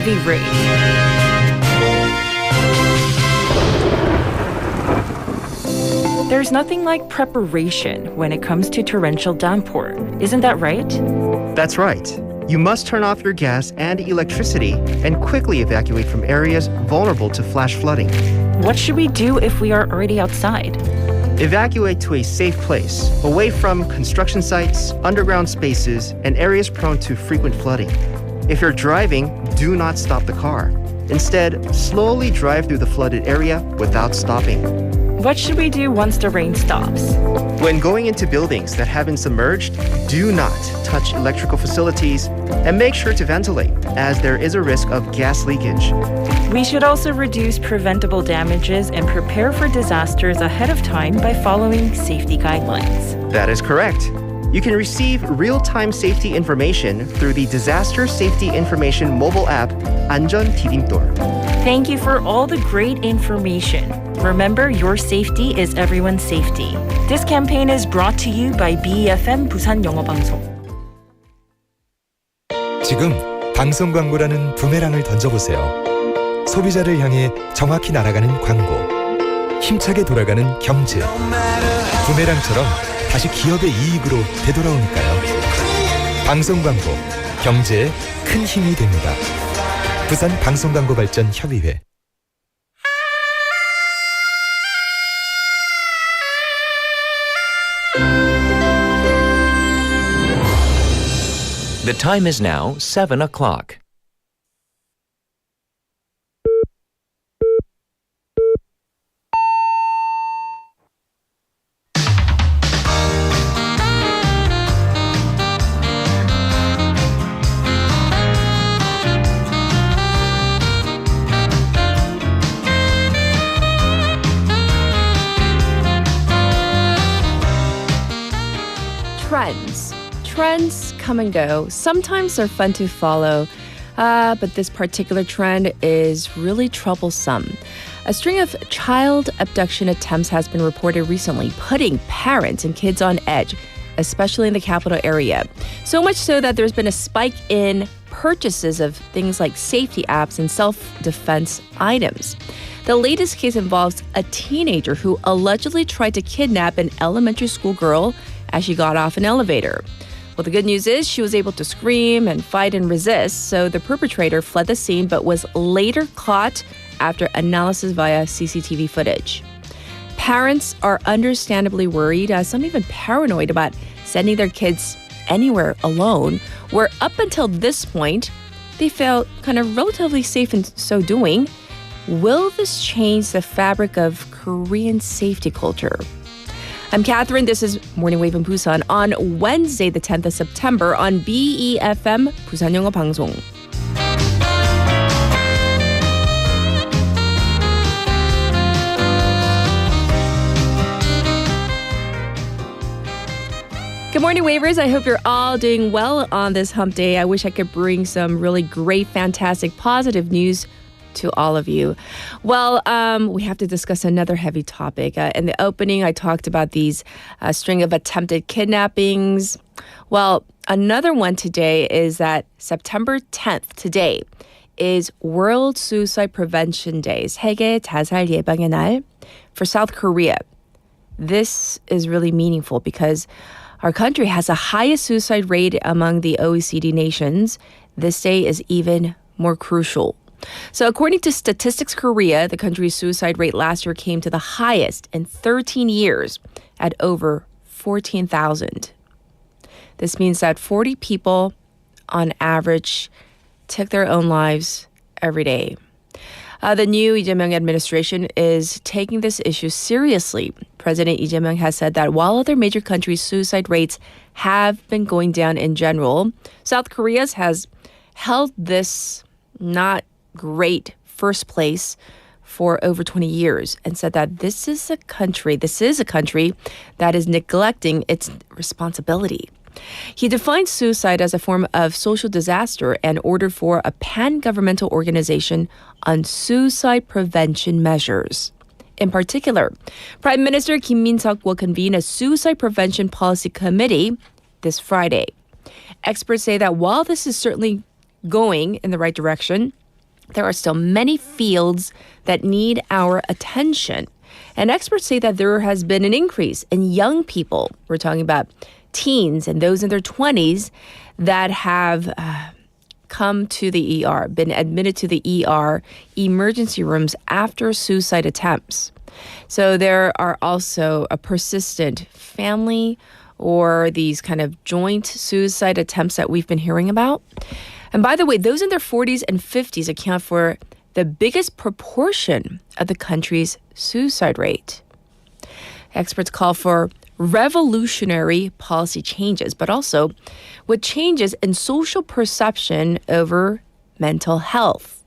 Heavy rain. There's nothing like preparation when it comes to torrential downpour. Isn't that right? That's right. You must turn off your gas and electricity and quickly evacuate from areas vulnerable to flash flooding. What should we do if we are already outside? Evacuate to a safe place, away from construction sites, underground spaces, and areas prone to frequent flooding. If you're driving, do not stop the car. Instead, slowly drive through the flooded area without stopping. What should we do once the rain stops? When going into buildings that have been submerged, do not touch electrical facilities and make sure to ventilate, as there is a risk of gas leakage. We should also reduce preventable damages and prepare for disasters ahead of time by following safety guidelines. That is correct. You can receive real-time safety information through the Disaster Safety Information mobile app, 안전 디딤돌. Thank you for all the great information. Remember, your safety is everyone's safety. This campaign is brought to you by BEFM 부산영어방송. 지금 방송 광고라는 부메랑을 던져보세요. 소비자를 향해 정확히 날아가는 광고. 힘차게 돌아가는 경제. 부메랑처럼 다시 기업의 이익으로 되돌아오니까요. 방송 광고, 경제에 큰 힘이 됩니다. 부산 방송광고발전협의회. The time is now 7 o'clock. Trends come and go. Sometimes they're fun to follow, but this particular trend is really troublesome. A string of child abduction attempts has been reported recently, putting parents and kids on edge, especially in the capital area. So much so that there's been a spike in purchases of things like safety apps and self-defense items. The latest case involves a teenager who allegedly tried to kidnap an elementary school girl as she got off an elevator. Well, the good news is she was able to scream and fight and resist, so the perpetrator fled the scene but was later caught after analysis via CCTV footage. Parents are understandably worried, some even paranoid about sending their kids anywhere alone, where up until this point, they felt kind of relatively safe in so doing. Will this change the fabric of Korean safety culture? I'm Catherine. This is Morning Wave in Busan on Wednesday, the 10th of September on BEFM 부산영어방송. Good morning, Wavers. I hope you're all doing well on this hump day. I wish I could bring some really great, fantastic, positive news to all of you. Well, we have to discuss another heavy topic. In the opening, I talked about these string of attempted kidnappings. Well, another one today is that September 10th, today, is World Suicide Prevention Day, 세계 자살 예방의 날 for South Korea. This is really meaningful because our country has the highest suicide rate among the OECD nations. This day is even more crucial. So according to Statistics Korea, the country's suicide rate last year came to the highest in 13 years at over 14,000. This means that 40 people on average took their own lives every day. The new Lee Jae-myung administration is taking this issue seriously. President Lee Jae-myung has said that while other major countries' suicide rates have been going down in general, South Korea's has held this not great first place for over 20 years and said that this is a country that is neglecting its responsibility. He defined suicide as a form of social disaster and ordered for a pan-governmental organization on suicide prevention measures. In particular, Prime Minister Kim Min-seok will convene a suicide prevention policy committee this Friday. Experts say that while this is certainly going in the right direction, there are still many fields that need our attention. And experts say that there has been an increase in young people. We're talking about teens and those in their 20s that have come to the ER, been admitted to the ER emergency rooms after suicide attempts. So there are also a persistent family or these kind of joint suicide attempts that we've been hearing about. And by the way, those in their 40s and 50s account for the biggest proportion of the country's suicide rate. Experts call for revolutionary policy changes, but also with changes in social perception over mental health.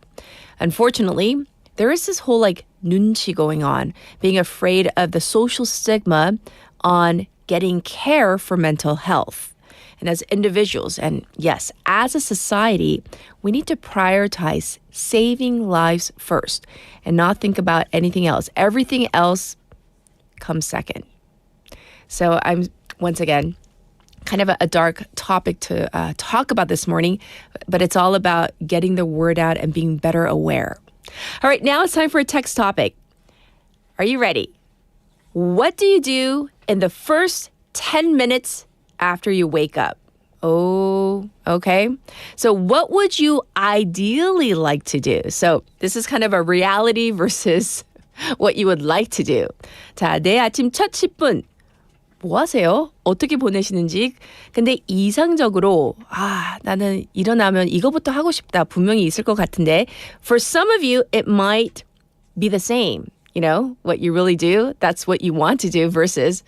Unfortunately, there is this whole 눈치 going on, being afraid of the social stigma on getting care for mental health. And as individuals, and yes, as a society, we need to prioritize saving lives first and not think about anything else. Everything else comes second. So I'm, once again, kind of a dark topic to talk about this morning, but it's all about getting the word out and being better aware. All right, now it's time for a text topic. Are you ready? What do you do in the first 10 minutes after you wake up? Oh, okay. So what would you ideally like to do? So this is kind of a reality versus what you would like to do. 자, 내 아침 첫 10분. 뭐 하세요? 어떻게 보내시는지. 근데 이상적으로 나는 일어나면 이거부터 하고 싶다. 분명히 있을 것 같은데. For some of you, it might be the same. You know, what you really do, that's what you want to do versus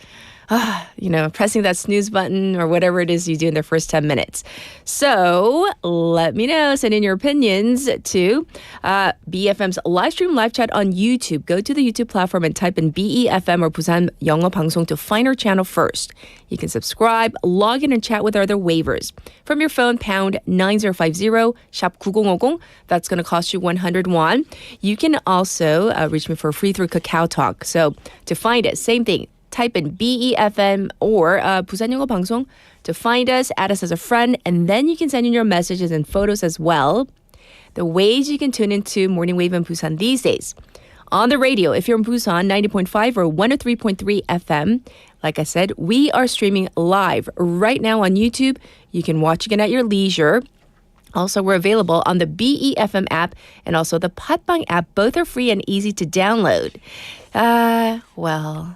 pressing that snooze button or whatever it is you do in the first 10 minutes. So let me know. Send in your opinions to BFM's live stream live chat on YouTube. Go to the YouTube platform and type in BEFM or 부산영어방송 to find our channel first. You can subscribe, log in and chat with our other waivers. From your phone, pound 9050, shop 9050. That's going to cost you 100 won. You can also reach me for free through Kakao Talk. So to find it, same thing. Type in BEFM or 부산영어방송 to find us, add us as a friend, and then you can send in your messages and photos as well. The ways you can tune into Morning Wave in Busan these days. On the radio, if you're in Busan, 90.5 or 103.3 FM, like I said, we are streaming live right now on YouTube. You can watch again at your leisure. Also, we're available on the BEFM app and also the Patbang app. Both are free and easy to download. Well...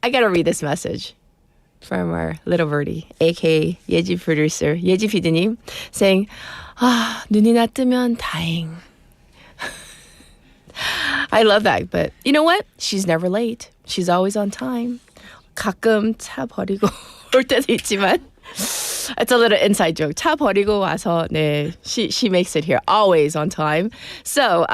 I gotta read this message from our little birdie, aka 예지 producer, 예지 PD님, saying, 눈이나 뜨면 다행. I love that, but you know what? She's never late. She's always on time. 가끔 차 버리고 올 때도 있지만, it's a little inside joke. 차 버리고 와서, 네, she makes it here, always on time. So,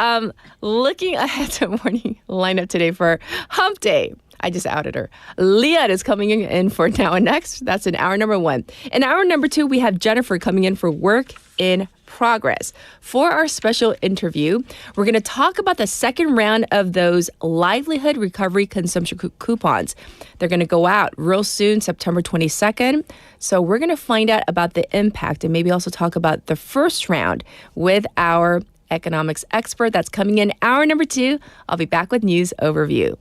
looking ahead to morning lineup today for Hump Day. I just outed her. Lian is coming in for Now and Next. That's in hour number 1. In hour number 2, we have Jennifer coming in for Work in Progress. For our special interview, we're going to talk about the second round of those livelihood recovery consumption coupons. They're going to go out real soon, September 22nd. So we're going to find out about the impact and maybe also talk about the first round with our economics expert. That's coming in hour number 2. I'll be back with news overview.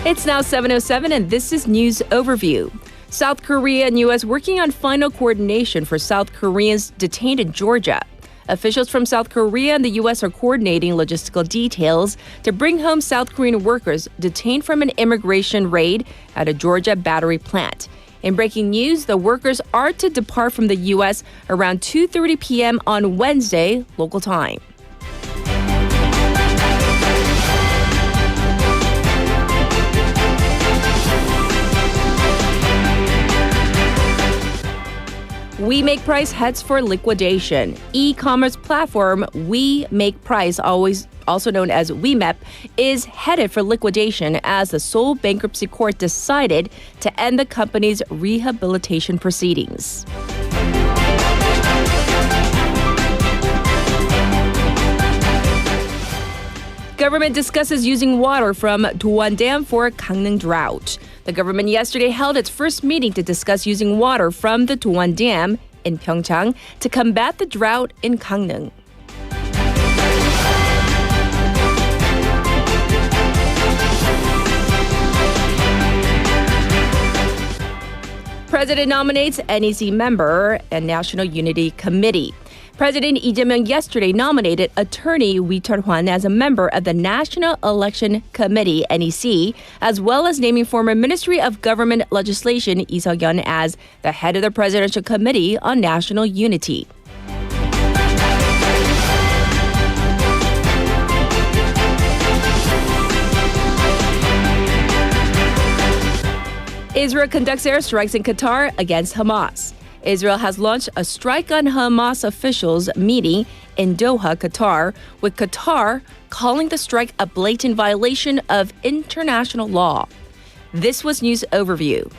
It's now 7:07 and this is News Overview. South Korea and U.S. working on final coordination for South Koreans detained in Georgia. Officials from South Korea and the U.S. are coordinating logistical details to bring home South Korean workers detained from an immigration raid at a Georgia battery plant. In breaking news, the workers are to depart from the U.S. around 2:30 p.m. on Wednesday, local time. We Make Price heads for liquidation. E-commerce platform We Make Price, also known as WeMep, is headed for liquidation as the Seoul Bankruptcy Court decided to end the company's rehabilitation proceedings. Government discusses using water from Doan Dam for Gangneung drought. The government yesterday held its first meeting to discuss using water from the Doan Dam in Pyeongchang to combat the drought in Gangneung. President nominates NEC member and National Unity Committee. President Lee Jae-myung yesterday nominated attorney Wee Chul-hwan as a member of the National Election Committee, NEC, as well as naming former Ministry of Government Legislation Lee Seok-yeon as the head of the Presidential Committee on National Unity. Israel conducts airstrikes in Qatar against Hamas. Israel has launched a strike on Hamas officials meeting in Doha, Qatar, with Qatar calling the strike a blatant violation of international law. This was News Overview.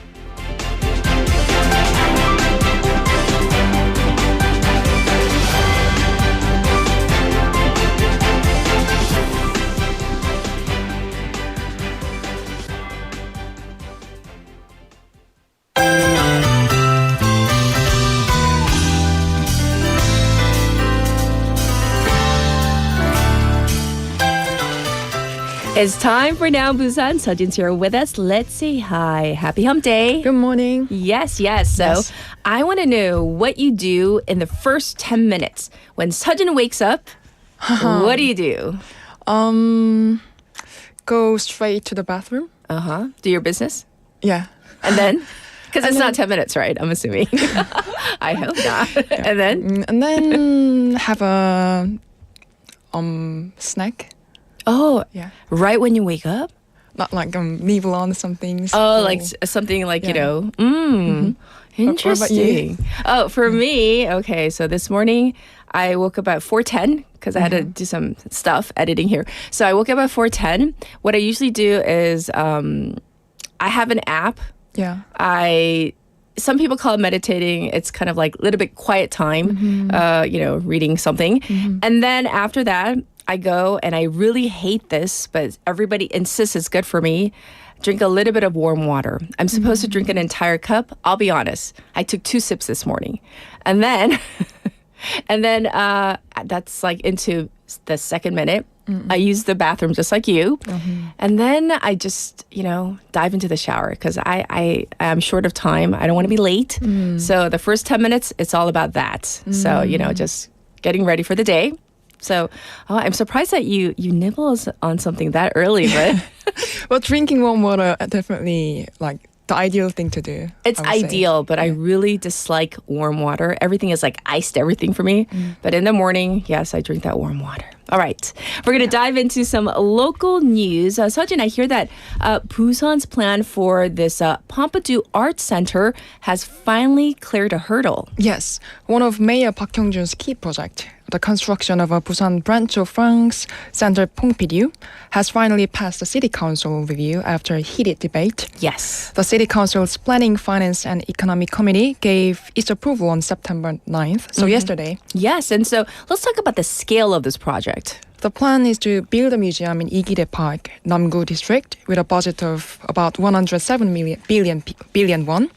It's time for Now Busan. Sejin's here with us. Let's say hi. Happy Hump Day. Good morning. Yes. So Yes. I want to know what you do in the first 10 minutes. When Sejin wakes up, what do you do? Go straight to the bathroom. Do your business? Yeah. And then? Because it's not 10 minutes, right? I'm assuming. I hope not. And then? And then have a snack. Oh, Yeah. right when you wake up? Not like nibble on something. Oh, like something like, you Yeah. know, interesting. Oh, for me, okay, so this morning I woke up at 4:10 because I had to do some stuff, editing here. So I woke up at 4:10. What I usually do is I have an app. Yeah. Some people call it meditating. It's kind of like a little bit quiet time, reading something. And then after that, I go, and I really hate this, but everybody insists it's good for me. Drink a little bit of warm water. I'm supposed to drink an entire cup. I'll be honest. I took 2 sips this morning. And then, that's like into the second minute. I use the bathroom just like you. And then I just, dive into the shower because I'm short of time. I don't want to be late. So the first 10 minutes, it's all about that. So, just getting ready for the day. So I'm surprised that you nibble on something that early, but Well, drinking warm water definitely like the ideal thing to do. it's I would say. ideal. But I really dislike warm water. Everything is like iced everything for me. But in the morning, yes, I drink that warm water. All right. We're going to dive into some local news. Sejin, I hear that Busan's plan for this Pompidou Art Center has finally cleared a hurdle. Yes, one of Mayor Park Hyung-jun's key projects, the construction of a Busan branch of France Center Pompidou, has finally passed the City Council review after a heated debate. Yes. The City Council's Planning, Finance and Economic Committee gave its approval on September 9th, so yesterday. Yes. And so let's talk about the scale of this project. The plan is to build a museum in Igide Park, Namgu District, with a budget of about 107 billion won.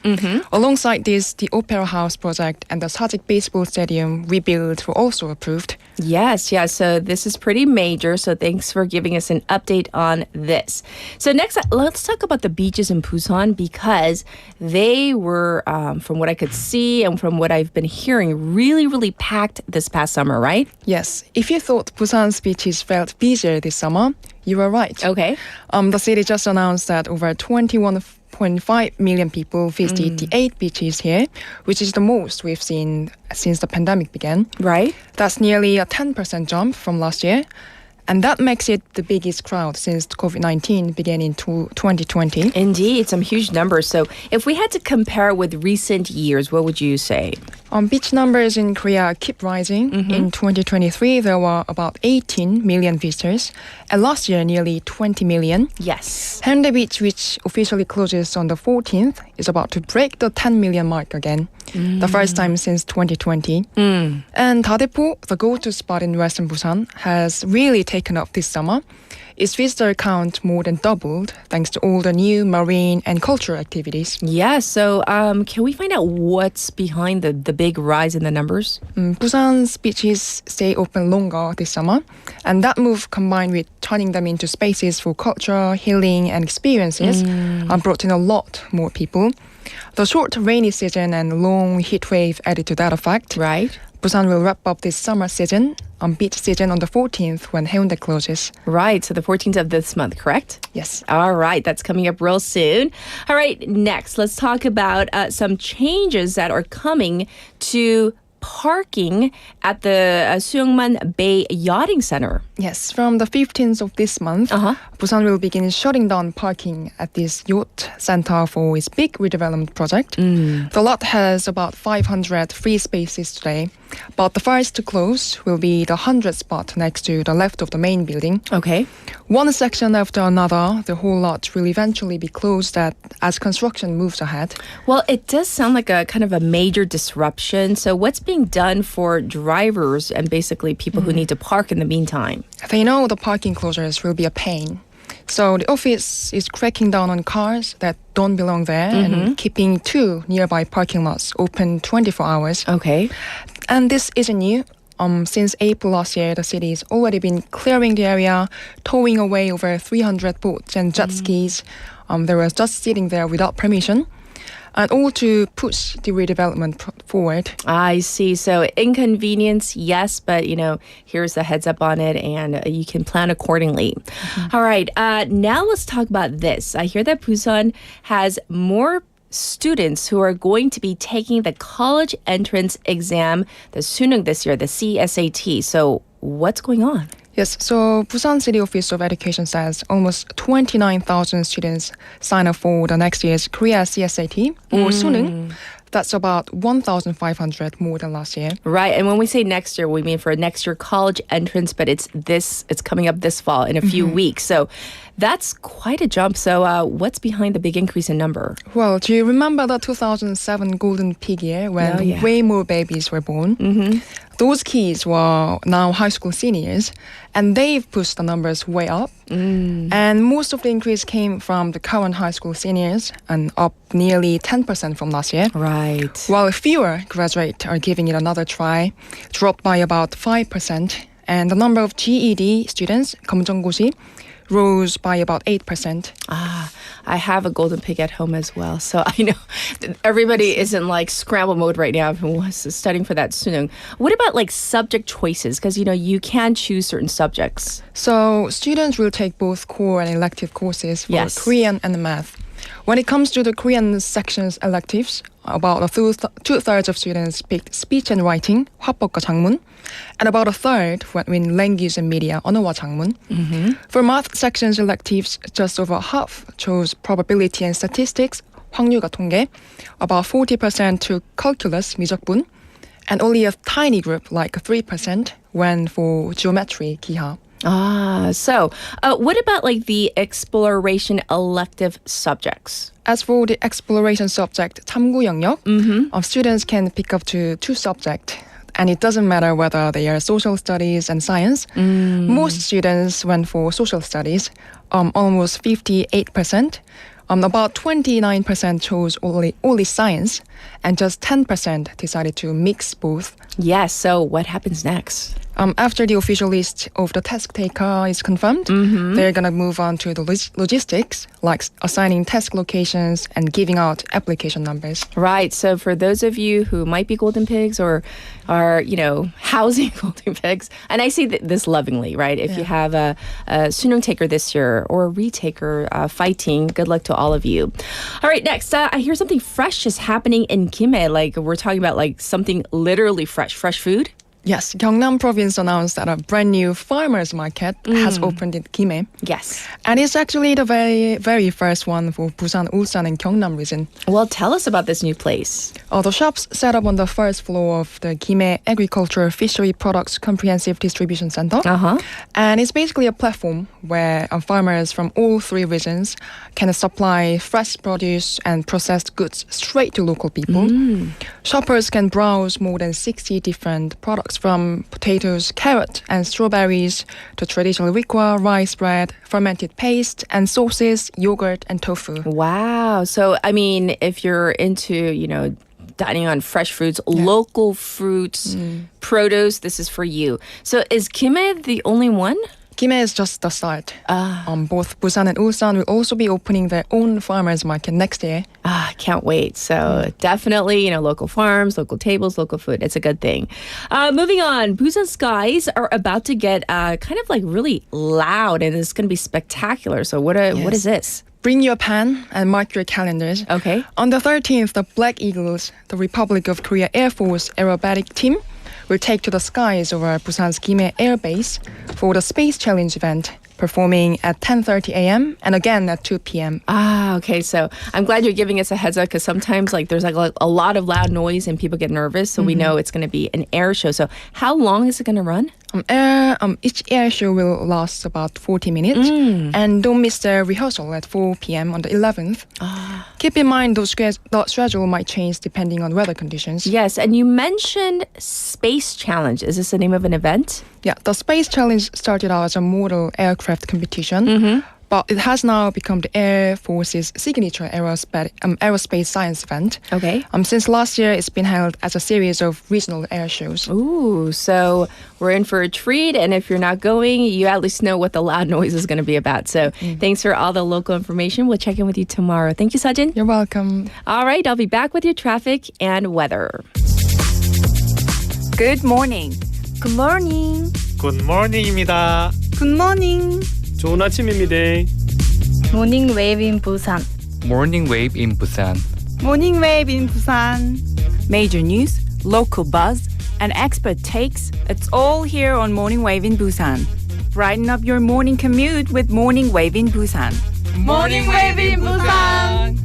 Alongside this, the Opera House project and the Sajik Baseball Stadium rebuild were also approved. Yes. So this is pretty major. So thanks for giving us an update on this. So next, let's talk about the beaches in Busan because they were, from what I could see and from what I've been hearing, really, really packed this past summer, right? Yes, if you thought Busan's beaches felt busier this summer, you were right. Okay. The city just announced that over 21.5 million people visited the 8 beaches here, which is the most we've seen since the pandemic began. Right. That's nearly a 10% jump from last year. And that makes it the biggest crowd since COVID-19 began in 2020. Indeed, some huge numbers. So if we had to compare with recent years, what would you say? Beach numbers in Korea keep rising. In 2023, there were about 18 million visitors, and last year, nearly 20 million. Yes. Hyundai Beach, which officially closes on the 14th, is about to break the 10 million mark again, the first time since 2020. And Daepo, the go-to spot in Western Busan, has really taken up this summer. Its visitor count more than doubled thanks to all the new marine and cultural activities. Yeah, so can we find out what's behind the big rise in the numbers? Busan's beaches stay open longer this summer, and that move combined with turning them into spaces for culture, healing, and experiences brought in a lot more people. The short rainy season and long heat wave added to that effect. Right. Busan will wrap up this summer season, beach season on the 14th when Haeundae closes. Right, so the 14th of this month, correct? Yes. All right, that's coming up real soon. All right, next, let's talk about some changes that are coming to parking at the Suyeongman Bay Yachting Center. Yes, from the 15th of this month, Busan will begin shutting down parking at this yacht center for its big redevelopment project. The lot has about 500 free spaces today, but the first to close will be the 100th spot next to the left of the main building. Okay. One section after another, the whole lot will eventually be closed as construction moves ahead. Well, it does sound like a kind of a major disruption. So what's being done for drivers and basically people who need to park in the meantime? They know the parking closures will be a pain. So the office is cracking down on cars that don't belong there and keeping 2 nearby parking lots open 24 hours. Okay. And this isn't new. Since April last year, the city has already been clearing the area, towing away over 300 boats and jet skis. They were just sitting there without permission. And all to push the redevelopment forward. I see. So inconvenience, yes, but here's the heads up on it, and you can plan accordingly. All right. Now let's talk about this. I hear that Busan has more students who are going to be taking the college entrance exam, the Sunung this year, the CSAT. So what's going on? Yes, so Busan City Office of Education says almost 29,000 students sign up for the next year's Korea CSAT or Sunung. That's about 1,500 more than last year. Right, and when we say next year, we mean for next year college entrance, but it's coming up this fall in a few weeks. So that's quite a jump. So what's behind the big increase in number? Well, do you remember the 2007 Golden Pig year when way more babies were born? Those kids were now high school seniors, and they've pushed the numbers way up. And most of the increase came from the current high school seniors, and up nearly 10% from last year. Right. While fewer graduates are giving it another try, dropped by about 5%. And the number of GED students, 검정고시, rose by about 8%. I have a golden pig at home as well. So I know everybody is in like scramble mode right now who was studying for that Sunung. What about like subject choices? Because, you can choose certain subjects. So students will take both core and elective courses for Korean and math. When it comes to the Korean section's electives, about 2/3 of students picked speech and writing, 화법과 작문, and about 1/3 went with language and media, 언어와 작문. For math section's electives, just over half chose probability and statistics, 확률과 통계. About 40% took calculus, 미적분, and only a tiny group, like 3%, went for geometry, 기하. So what about like the exploration elective subjects? As for the exploration subject, 탐구 영역, students can pick up to 2 subjects. And it doesn't matter whether they are social studies and science. Most students went for social studies, almost 58%. About 29% chose only science, and just 10% decided to mix both. Yes, so what happens next? After the official list of the test taker is confirmed, they're going to move on to the logistics, like assigning test locations and giving out application numbers. Right. So for those of you who might be golden pigs or are, housing golden pigs, and I say this lovingly, right? If you have a Sunung taker this year or a retaker fighting, good luck to all of you. All right, next, I hear something fresh is happening in Gimhae. Like we're talking about like something literally fresh food. Yes, Gyeongnam province announced that a brand new farmers market has opened in Gimhae. Yes. And it's actually the very, very first one for Busan, Ulsan, and Gyeongnam region. Well, tell us about this new place. The shops set up on the first floor of the Gimhae Agriculture Fishery Products Comprehensive Distribution Center. And it's basically a platform where farmers from all 3 regions can supply fresh produce and processed goods straight to local people. Shoppers can browse more than 60 different product products from potatoes, carrot, and strawberries to traditional rikwa, rice bread, fermented paste, and sauces, yogurt, and tofu. Wow. So, I mean, if you're into, dining on fresh fruits, local fruits, produce, this is for you. So is Kime the only one? Kime is just the start. Both Busan and Ulsan will also be opening their own farmers market next year. Can't wait. So definitely, local farms, local tables, local food. It's a good thing. Moving on, Busan skies are about to get kind of like really loud, and it's going to be spectacular. So what is this? Bring your pen and mark your calendars. Okay. On the 13th, the Blackiglers, the Republic of Korea Air Force aerobatic team, will take to the skies over Busan's Gimhae Air Base for the Space Challenge event, performing at 10:30 a.m. and again at 2 p.m. Okay. So I'm glad you're giving us a heads up because sometimes there's a lot of loud noise and people get nervous. So we know it's going to be an air show. So how long is it going to run? Each air show will last about 40 minutes. And don't miss the rehearsal at 4 p.m. on the 11th. Keep in mind the schedule might change depending on weather conditions. Yes, and you mentioned Space Challenge. Is this the name of an event? Yeah, the Space Challenge started out as a model aircraft competition. But it has now become the Air Force's signature aerospace science event. Okay. Since last year, it's been held as a series of regional air shows. Ooh, so we're in for a treat. And if you're not going, you at least know what the loud noise is going to be about. So thanks for all the local information. We'll check in with you tomorrow. Thank you, Sajin. You're welcome. All right, I'll be back with your traffic and weather. Good morning. Good morning. 굿모닝입니다. Good morning. 좋은 아침입니다. Morning wave in Busan. Morning wave in Busan. Morning wave in Busan. Major news, local buzz, and expert takes. It's all here on Morning Wave in Busan. Brighten up your morning commute with Morning Wave in Busan. Morning wave in Busan.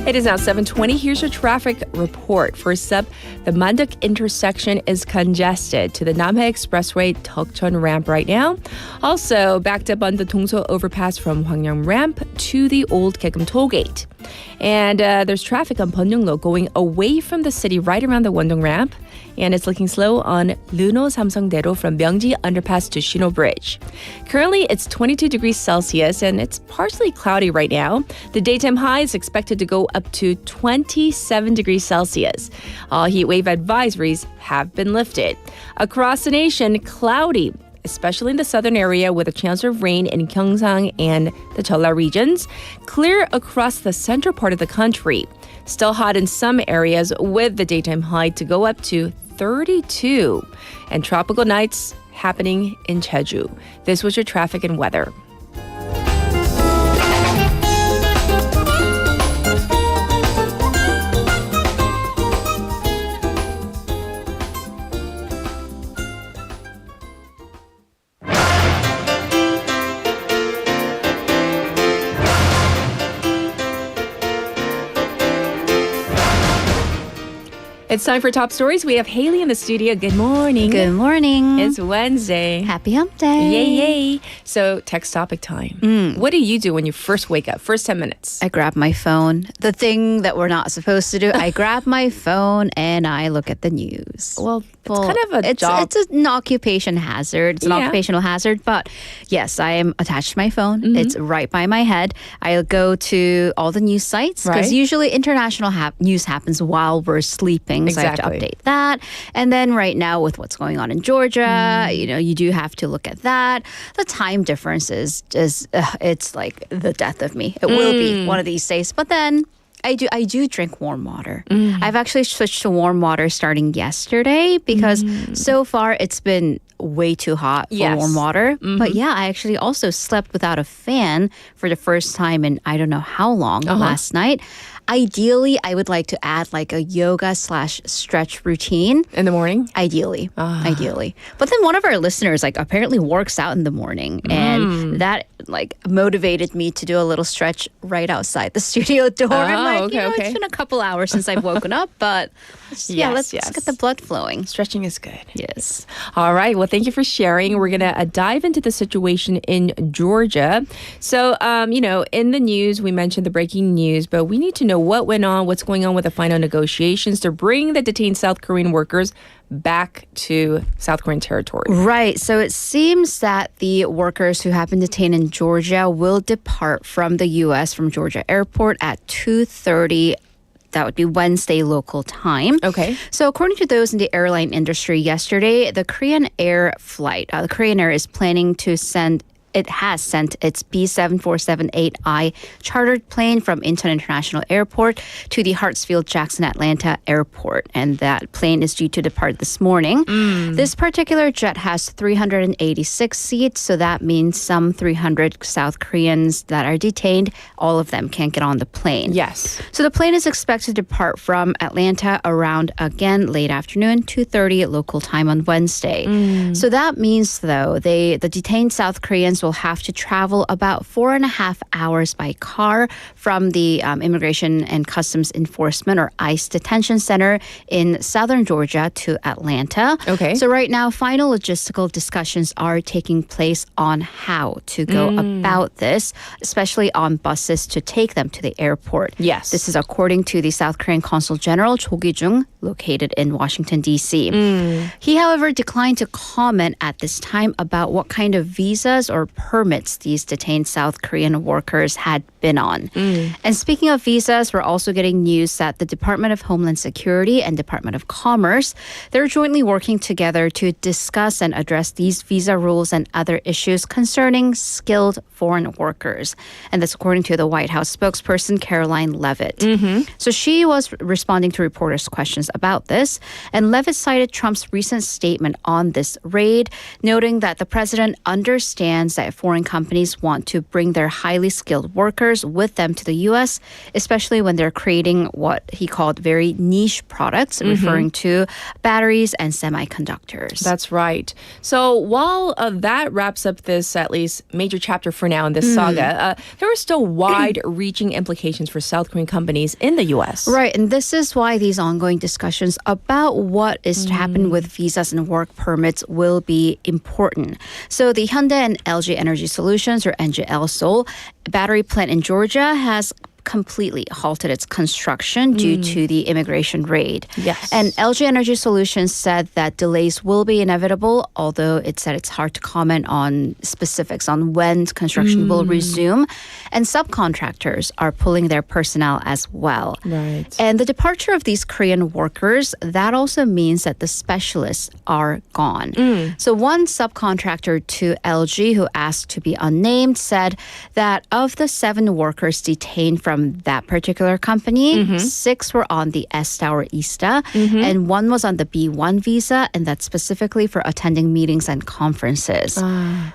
It is now 7:20. Here's your traffic report. First up, the Manduk intersection is congested to the Namhae Expressway Deokjeon ramp right now. Also, backed up on the Dongso overpass from Hwangyang ramp to the old Gaegeum toll gate. And there's traffic on Byeongyang-lo going away from the city right around the Wondong ramp. And it's looking slow on Luno Samsungdaedo from Myeongji underpass to Shino Bridge. Currently, it's 22 degrees Celsius and it's partially cloudy right now. The daytime high is expected to go up to 27 degrees Celsius. All heat wave advisories have been lifted. Across the nation, cloudy, especially in the southern area with a chance of rain in Gyeongsang and the Jeolla regions. Clear across the central part of the country. Still hot in some areas with the daytime high to go up to 32. And tropical nights happening in Jeju. This was your traffic and weather. It's time for Top Stories. We have Haley in the studio. Good morning. Good morning. It's Wednesday. Happy hump day. Yay, yay. So, text topic time. What do you do when you first wake up? First 10 minutes. I grab my phone. The thing that we're not supposed to do. I grab my phone and I look at the news. Well, it's kind of a job. It's an occupation hazard. It's an occupational hazard. But yes, I am attached to my phone. It's right by my head. I'll go to all the news sites because usually international news happens while we're sleeping. So I have to update that. And then right now with what's going on in Georgia, you do have to look at that. The time difference is just, it's like the death of me. It will be one of these days. But then I do drink warm water. I've actually switched to warm water starting yesterday because so far it's been way too hot for warm water. But yeah, I actually also slept without a fan for the first time in I don't know how long last night. Ideally, I would like to add like a yoga/stretch routine. In the morning? Ideally. But then one of our listeners like apparently works out in the morning and that like motivated me to do a little stretch right outside the studio door. I'm like, it's been a couple hours since I've woken up, but let's get the blood flowing. Stretching is good. Yes. All right. Well, thank you for sharing. We're going to dive into the situation in Georgia. So, in the news, we mentioned the breaking news, but we need to know what went on, what's going on with the final negotiations to bring the detained South Korean workers back to South Korean territory. Right. So it seems that the workers who have been detained in Georgia will depart from the U.S. from Georgia Airport at 2:30. That would be Wednesday local time. Okay. So according to those in the airline industry yesterday, the Korean Air flight, the Korean Air is planning to it has sent its B7478I chartered plane from Incheon International Airport to the Hartsfield-Jackson Atlanta Airport. And that plane is due to depart this morning. This particular jet has 386 seats, so that means some 300 South Koreans that are detained, all of them can't get on the plane. Yes. So the plane is expected to depart from Atlanta around, again, late afternoon, 2:30 local time on Wednesday. So that means, though, the detained South Koreans will have to travel about 4.5 hours by car from the Immigration and Customs Enforcement or ICE detention center in southern Georgia to Atlanta. Okay. So right now, final logistical discussions are taking place on how to go about this, especially on buses to take them to the airport. Yes. This is according to the South Korean Consul General Cho Gi-jung, located in Washington, D.C. He, however, declined to comment at this time about what kind of visas or permits these detained South Korean workers had been on. And speaking of visas, we're also getting news that the Department of Homeland Security and Department of Commerce, they're jointly working together to discuss and address these visa rules and other issues concerning skilled foreign workers. And that's according to the White House spokesperson, Caroline Leavitt. So she was responding to reporters' questions about this. And Leavitt cited Trump's recent statement on this raid, noting that the president understands that foreign companies want to bring their highly skilled workers with them to the U.S., especially when they're creating what he called very niche products, referring to batteries and semiconductors. That's right. So while that wraps up this, at least, major chapter for now in this saga, there are still wide-reaching implications for South Korean companies in the U.S. Right, and this is why these ongoing discussions about what is to happen with visas and work permits will be important. So the Hyundai and LG Energy Solutions, or NGL Seoul, battery plant in Georgia has completely halted its construction due to the immigration raid. Yes. And LG Energy Solutions said that delays will be inevitable, although it said it's hard to comment on specifics on when construction will resume. And subcontractors are pulling their personnel as well. Right. And the departure of these Korean workers, that also means that the specialists are gone. So one subcontractor to LG who asked to be unnamed said that of the 7 workers detained from that particular company, 6 were on the S or ISTA, and 1 was on the B1 visa, and that's specifically for attending meetings and conferences.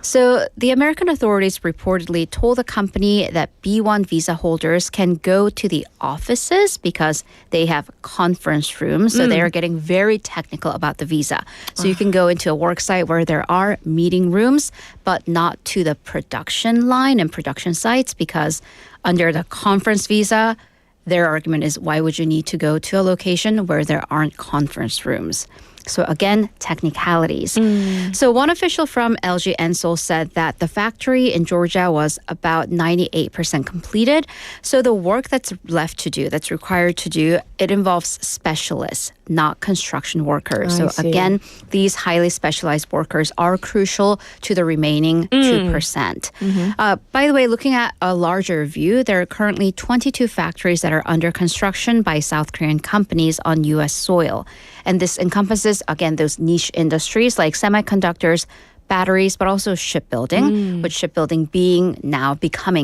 So the American authorities reportedly told the company that B1 visa holders can go to the offices because they have conference rooms, so they are getting very technical about the visa. So you can go into a work site where there are meeting rooms, but not to the production line and production sites because under the conference visa, their argument is why would you need to go to a location where there aren't conference rooms? So again, technicalities. So one official from LG Ensol said that the factory in Georgia was about 98% completed. So the work that's left to do, that's required to do, it involves specialists, not construction workers. So again, these highly specialized workers are crucial to the remaining 2%. By the way, looking at a larger view, there are currently 22 factories that are under construction by South Korean companies on U.S. soil. And this encompasses, again, those niche industries like semiconductors, batteries, but also shipbuilding, with shipbuilding being now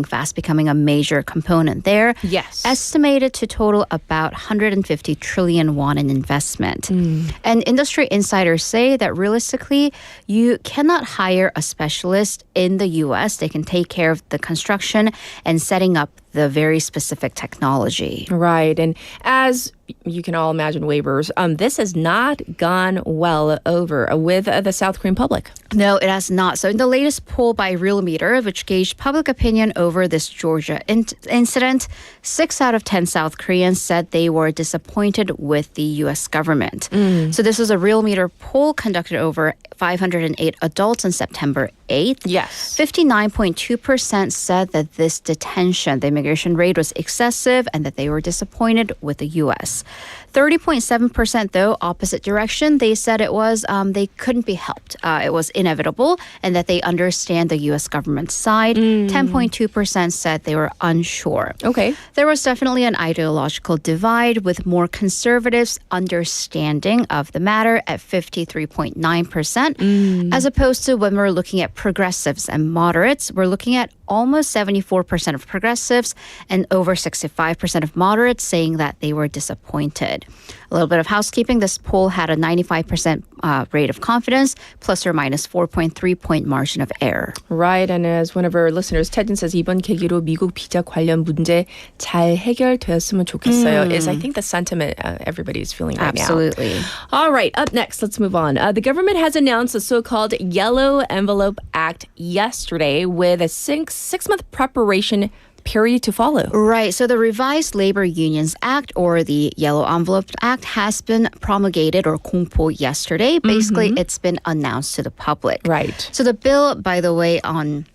fast becoming a major component there. Yes. Estimated to total about 150 trillion won in investment. And industry insiders say that realistically, you cannot hire a specialist in the U.S. They can take care of the construction and setting up the very specific technology. Right. And as you can all imagine, waivers, this has not gone well over with the South Korean public. No, it has not. So in the latest poll by Realmeter, which gauged public opinion over this Georgia incident, 6 out of 10 South Koreans said they were disappointed with the U.S. government. So this was a Realmeter poll conducted over 508 adults on September 8th. Yes. 59.2% said that this detention, the immigration raid, was excessive and that they were disappointed with the U.S. 30.7% though, opposite direction, they said it was they couldn't be helped. It was inevitable and that they understand the U.S. government's side. 10.2% said they were unsure. Okay. There was definitely an ideological divide with more conservatives understanding of the matter at 53.9%, as opposed to when we're looking at progressives and moderates, we're looking at almost 74% of progressives and over 65% of moderates saying that they were disappointed. A little bit of housekeeping. This poll had a 95% rate of confidence, plus or minus 4.3 point margin of error. Right. And as one of our listeners, Tedden says, 이번 계기로 미국 비자 관련 문제 잘 해결되었으면 좋겠어요. Is I think the sentiment everybody is feeling right now. Absolutely. All right. Up next, let's move on. The government has announced the so-called Yellow Envelope Act yesterday with a six-month preparation period to follow. Right. So the Revised Labor Unions Act, or the Yellow Envelope Act, has been promulgated, or 공포, yesterday. Basically, it's been announced to the public. Right. So the bill, by the way, on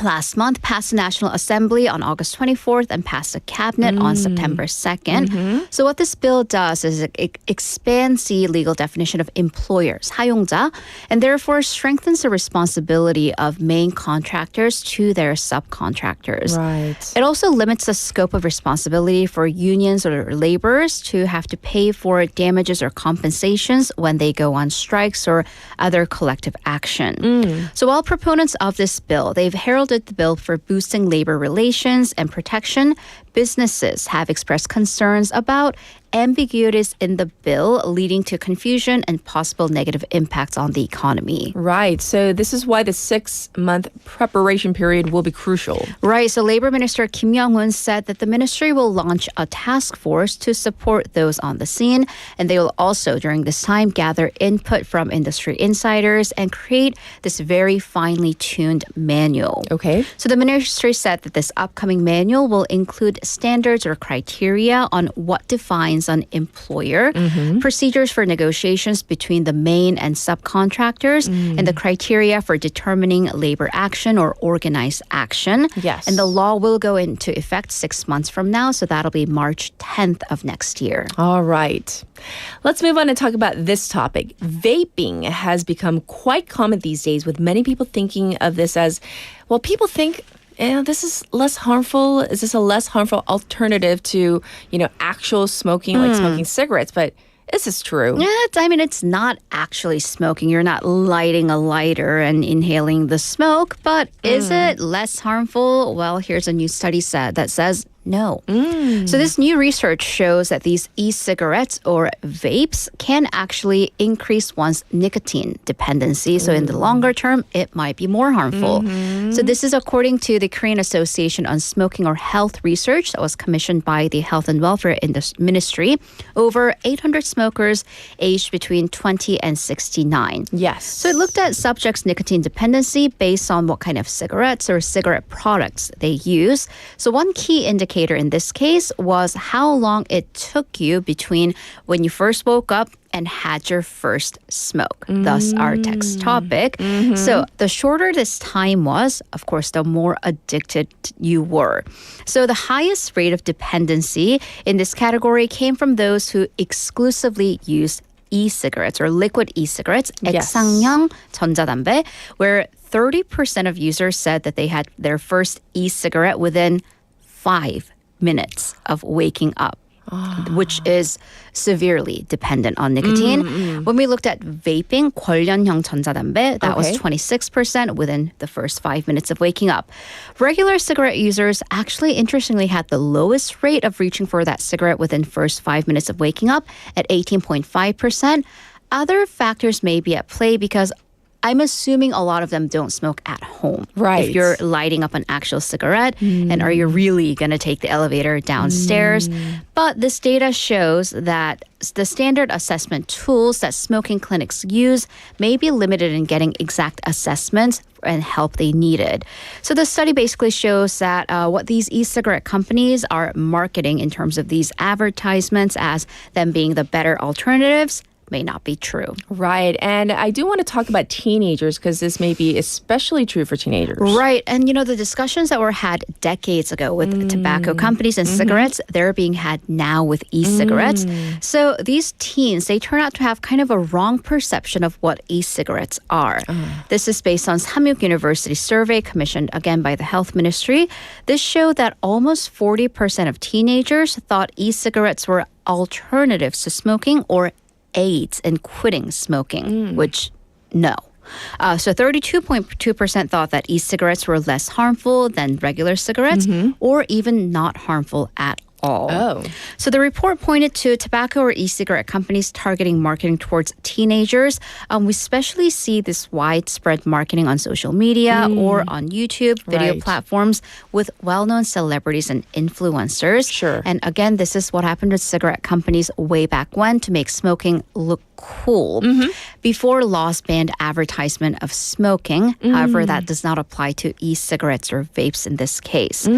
last month, passed the National Assembly on August 24th and passed the Cabinet on September 2nd. So what this bill does is it expands the legal definition of employers, 사용자, and therefore strengthens the responsibility of main contractors to their subcontractors. Right. It also limits the scope of responsibility for unions or laborers to have to pay for damages or compensations when they go on strikes or other collective action. So while proponents of this bill, they've heralded the bill for boosting labor relations and protection, businesses have expressed concerns about ambiguities in the bill leading to confusion and possible negative impacts on the economy. Right. So this is why the 6-month preparation period will be crucial. Right. So Labor Minister Kim Young-hoon said that the ministry will launch a task force to support those on the scene. And they will also, during this time, gather input from industry insiders and create this very finely tuned manual. Okay. So the ministry said that this upcoming manual will include standards or criteria on what defines an employer, procedures for negotiations between the main and subcontractors, and the criteria for determining labor action or organized action. Yes. And the law will go into effect 6 months from now, so that'll be March 10th of next year. All right. Let's move on and talk about this topic. Vaping has become quite common these days, with many people thinking of this as, well, people think this is less harmful. Is this a less harmful alternative to, actual smoking, like smoking cigarettes? But is this true? It's not actually smoking. You're not lighting a lighter and inhaling the smoke. But is it less harmful? Well, here's a new study that says no. So this new research shows that these e-cigarettes or vapes can actually increase one's nicotine dependency. So in the longer term, it might be more harmful. So this is according to the Korean Association on Smoking or Health Research that was commissioned by the Health and Welfare Ministry. Over 800 smokers aged between 20 and 69. Yes. So it looked at subjects' nicotine dependency based on what kind of cigarettes or cigarette products they use. So one key indicator in this case was how long it took you between when you first woke up and had your first smoke, thus our text topic. So the shorter this time was, of course, the more addicted you were. So the highest rate of dependency in this category came from those who exclusively used e-cigarettes or liquid e-cigarettes, 액상형 전자담배, where 30% of users said that they had their first e-cigarette within 5 minutes of waking up, which is severely dependent on nicotine. When we looked at vaping, 관련형 전자담배, that was 26% within the first 5 minutes of waking up. Regular cigarette users actually, interestingly, had the lowest rate of reaching for that cigarette within first 5 minutes of waking up at 18.5%. Other factors may be at play because I'm assuming a lot of them don't smoke at home. Right. If you're lighting up an actual cigarette, and are you really going to take the elevator downstairs? But this data shows that the standard assessment tools that smoking clinics use may be limited in getting exact assessments and help they needed. So the study basically shows that what these e-cigarette companies are marketing in terms of these advertisements as them being the better alternatives may not be true. Right. And I do want to talk about teenagers because this may be especially true for teenagers. Right. And, the discussions that were had decades ago with tobacco companies and cigarettes, they're being had now with e-cigarettes. So these teens, they turn out to have kind of a wrong perception of what e-cigarettes are. This is based on Samyuk University survey commissioned again by the health ministry. This showed that almost 40% of teenagers thought e-cigarettes were alternatives to smoking or aids in quitting smoking, which no. So 32.2% thought that e-cigarettes were less harmful than regular cigarettes or even not harmful at all. Oh. So the report pointed to tobacco or e-cigarette companies targeting marketing towards teenagers. We especially see this widespread marketing on social media or on YouTube video platforms with well-known celebrities and influencers. Sure. And again, this is what happened with cigarette companies way back when to make smoking look cool. Before laws banned advertisement of smoking. However, that does not apply to e-cigarettes or vapes in this case.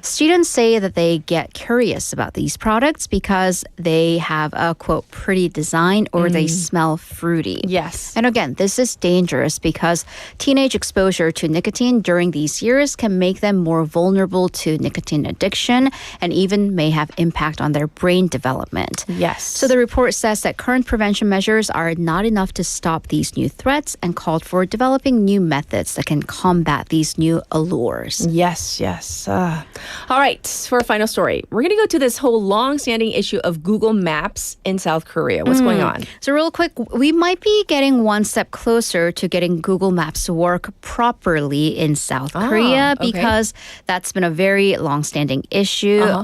Students say that they get curious about these products because they have a, quote, pretty design or they smell fruity. Yes. And again, this is dangerous because teenage exposure to nicotine during these years can make them more vulnerable to nicotine addiction and even may have impact on their brain development. Yes. So the report says that current prevention measures are not enough to stop these new threats and called for developing new methods that can combat these new allures. Yes. All right, for our final story, we're going to go to this whole long-standing issue of Google Maps in South Korea. What's going on? So real quick, we might be getting one step closer to getting Google Maps to work properly in South Korea because that's been a very long-standing issue.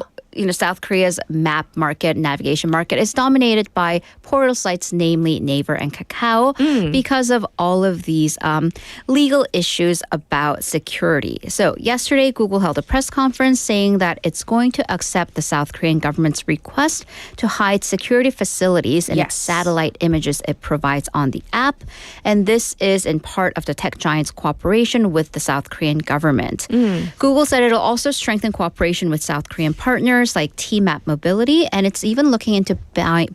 South Korea's map market, navigation market is dominated by portal sites, namely Naver and Kakao, because of all of these legal issues about security. So yesterday, Google held a press conference saying that it's going to accept the South Korean government's request to hide security facilities in its satellite images it provides on the app. And this is in part of the tech giant's cooperation with the South Korean government. Google said it'll also strengthen cooperation with South Korean partners like T-Map Mobility, and it's even looking into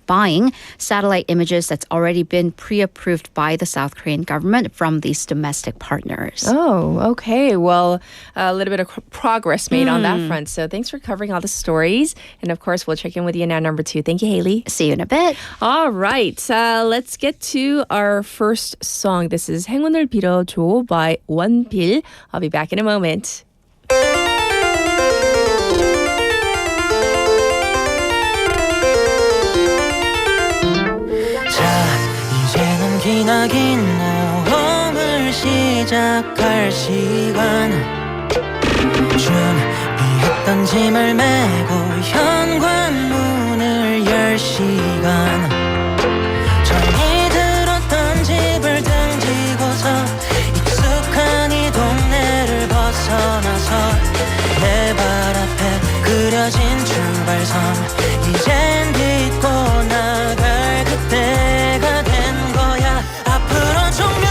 buying satellite images that's already been pre-approved by the South Korean government from these domestic partners. Oh, okay. Well, a little bit of progress made on that front. So thanks for covering all the stories. And of course, we'll check in with you now, number 2. Thank you, Haley. See you in a bit. All right. Let's get to our first song. This is 행운을 빌어줘 by 원필. I'll be back in a moment. 기나긴 모험을 시작할 시간 준비했던 짐을 메고 현관문을 열 시간 전이 들었던 집을 등지고서 익숙한 이 동네를 벗어나서 내 발 앞에 그려진 출발선 이젠 딛고 나갈 그때가 된 거야 앞으로 총 몇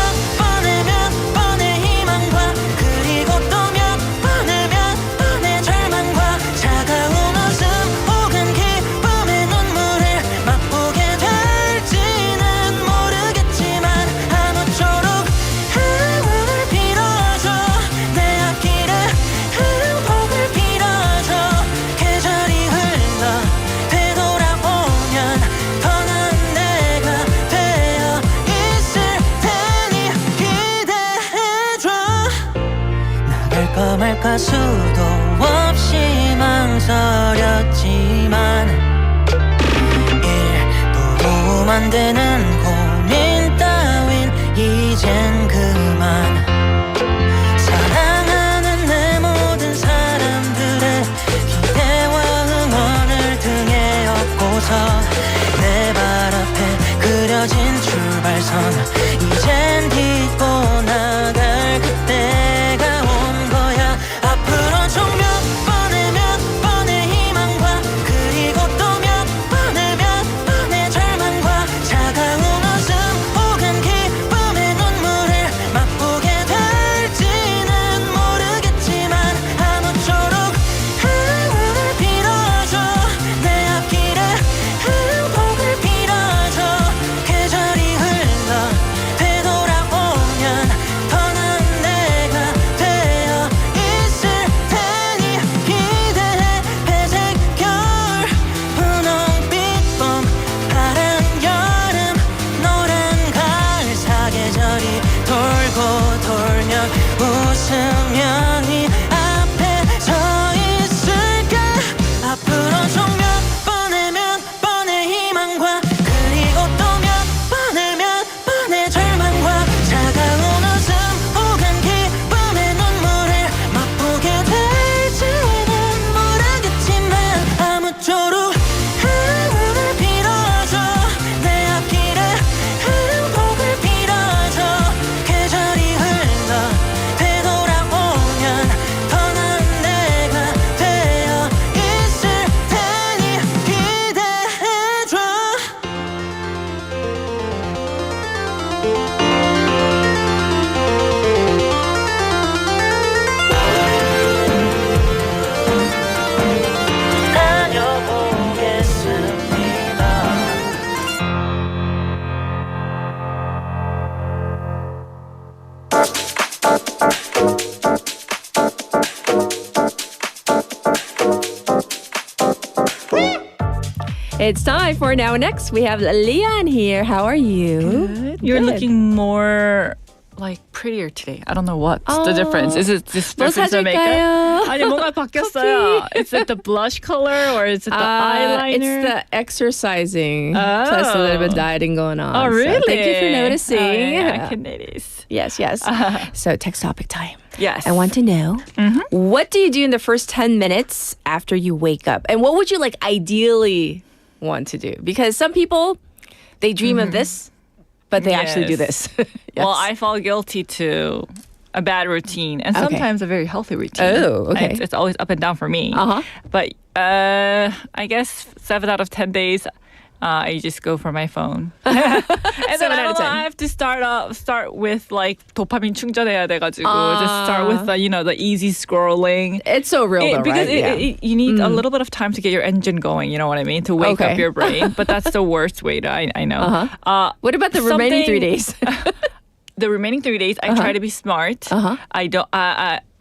번의 희망과 그리고 또 몇 번의 절망과 차가운 웃음 혹은 기쁨의 눈물을 맛보게 될지는 모르겠지만 아무쪼록 행운을 빌어줘 내 앞길에 행복을 빌어줘 계절이 흘러 되돌아오면 더 나은 내가 되어 있을 테니 기대해줘 나갈까 말까 수도 없이 망설였지만 일도 도움 안 되는 고민 따윈 이젠 그만 사랑하는 내 모든 사람들의 기대와 응원을 등에 업고서 내 발 앞에 그려진 출발선 이젠 딛고 It's time for Now and Next. We have Lian here. How are you? Good. You're looking more like prettier today. I don't know what's the difference. Is it just difference in makeup? 아니 뭔가 바뀌었어요. Is it the blush color or is it the eyeliner? It's the exercising plus a little bit dieting going on. Oh, really? So thank you for noticing. I can notice. Yes. So text topic time. Yes. I want to know, what do you do in the first 10 minutes after you wake up? And what would you like ideally want to do? Because some people, they dream of this, but they actually do this. Yes. Well, I fall guilty to a bad routine and sometimes a very healthy routine. Oh, okay. It's always up and down for me. But I guess 7 out of 10 days, I just go for my phone. And then I have to start with like 도파민 충전해야 돼가지고 just start with the the easy scrolling. It's so real though, because right? you need a little bit of time to get your engine going. You know what I mean? To wake up your brain. But that's the worst way to. I know. What about the remaining 3 days? The remaining 3 days, I try to be smart. I don't.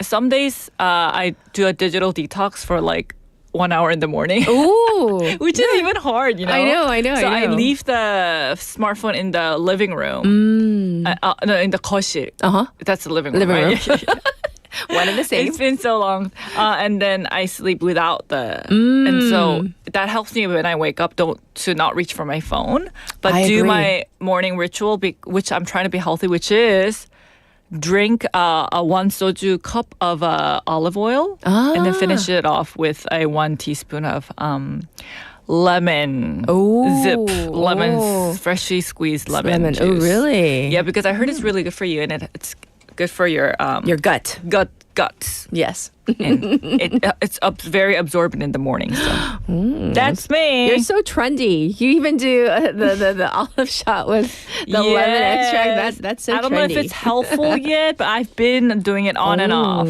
Some days I do a digital detox for like 1 hour in the morning. Ooh, which is even hard, I know. So I leave the smartphone in the living room. No, in the 거실. That's the living room. Right? One and the same. It's been so long. And then I sleep without the... And so that helps me when I wake up to not reach for my phone. But do my morning ritual, which I'm trying to be healthy, which is drink a 1 soju cup of olive oil and then finish it off with a 1 teaspoon of lemon. Lemon, freshly squeezed lemon juice. Oh, really? Yeah, because I heard it's really good for you and it's good for your gut. Guts. Yes. And it's very absorbent in the morning. So that's me. You're so trendy. You even do the olive shot with the lemon extract. That's so trendy. I don't know if it's helpful yet, but I've been doing it on and off.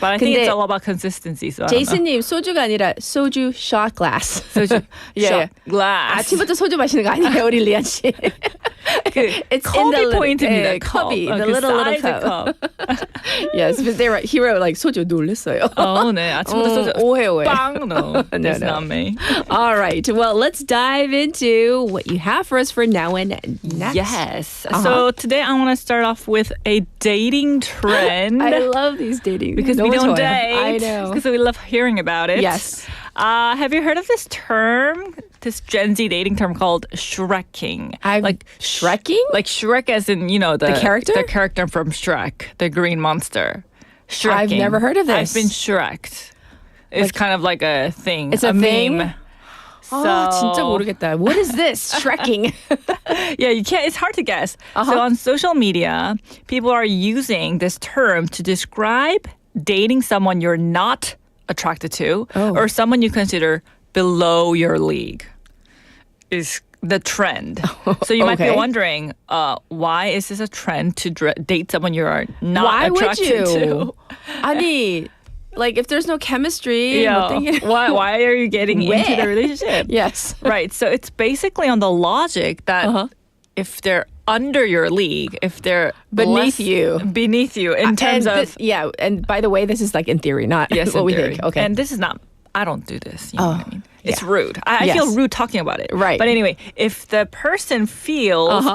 But I think it's all about consistency. So 제이슨님 소주가 아니라 소주 shot glass. 소주 shot glass. 아침부터 소주 마시는 거 아니에요, 우리 리안 씨? It's in the 포인트입니다. cubby, the little cup. Yes, but he wrote like 소주 놀랬어요. 네. 아침부터 소주. 오해. 빵. No, that's not me. All right. Well, let's dive into what you have for us for now and next. Yes. So today I want to start off with a dating trend. I love these dating because we don't date. I know. Because we love hearing about it. Yes. Have you heard of this term? This Gen Z dating term called Shrekking. Like Shrekking? Like Shrek as in, the character? The character from Shrek, the green monster. Shrekking. I've never heard of this. I've been Shreked. It's kind of like a thing. It's a meme. thing? 진짜 모르겠다. What is this? Shrekking. Yeah, you can't. It's hard to guess. So on social media, people are using this term to describe dating someone you're not attracted to or someone you consider below your league. Is the trend. So you might be wondering, why is this a trend to date someone you are not attracted to? 아니, like if there's no chemistry, why are you getting into the relationship? Yes. Right. So it's basically on the logic that if they're under your league, if they're beneath you in terms of and by the way, this is like in theory, not what we think. Okay. And this is not. I don't do this. You know what I mean? It's rude. I feel rude talking about it. Right. But anyway, if the person feels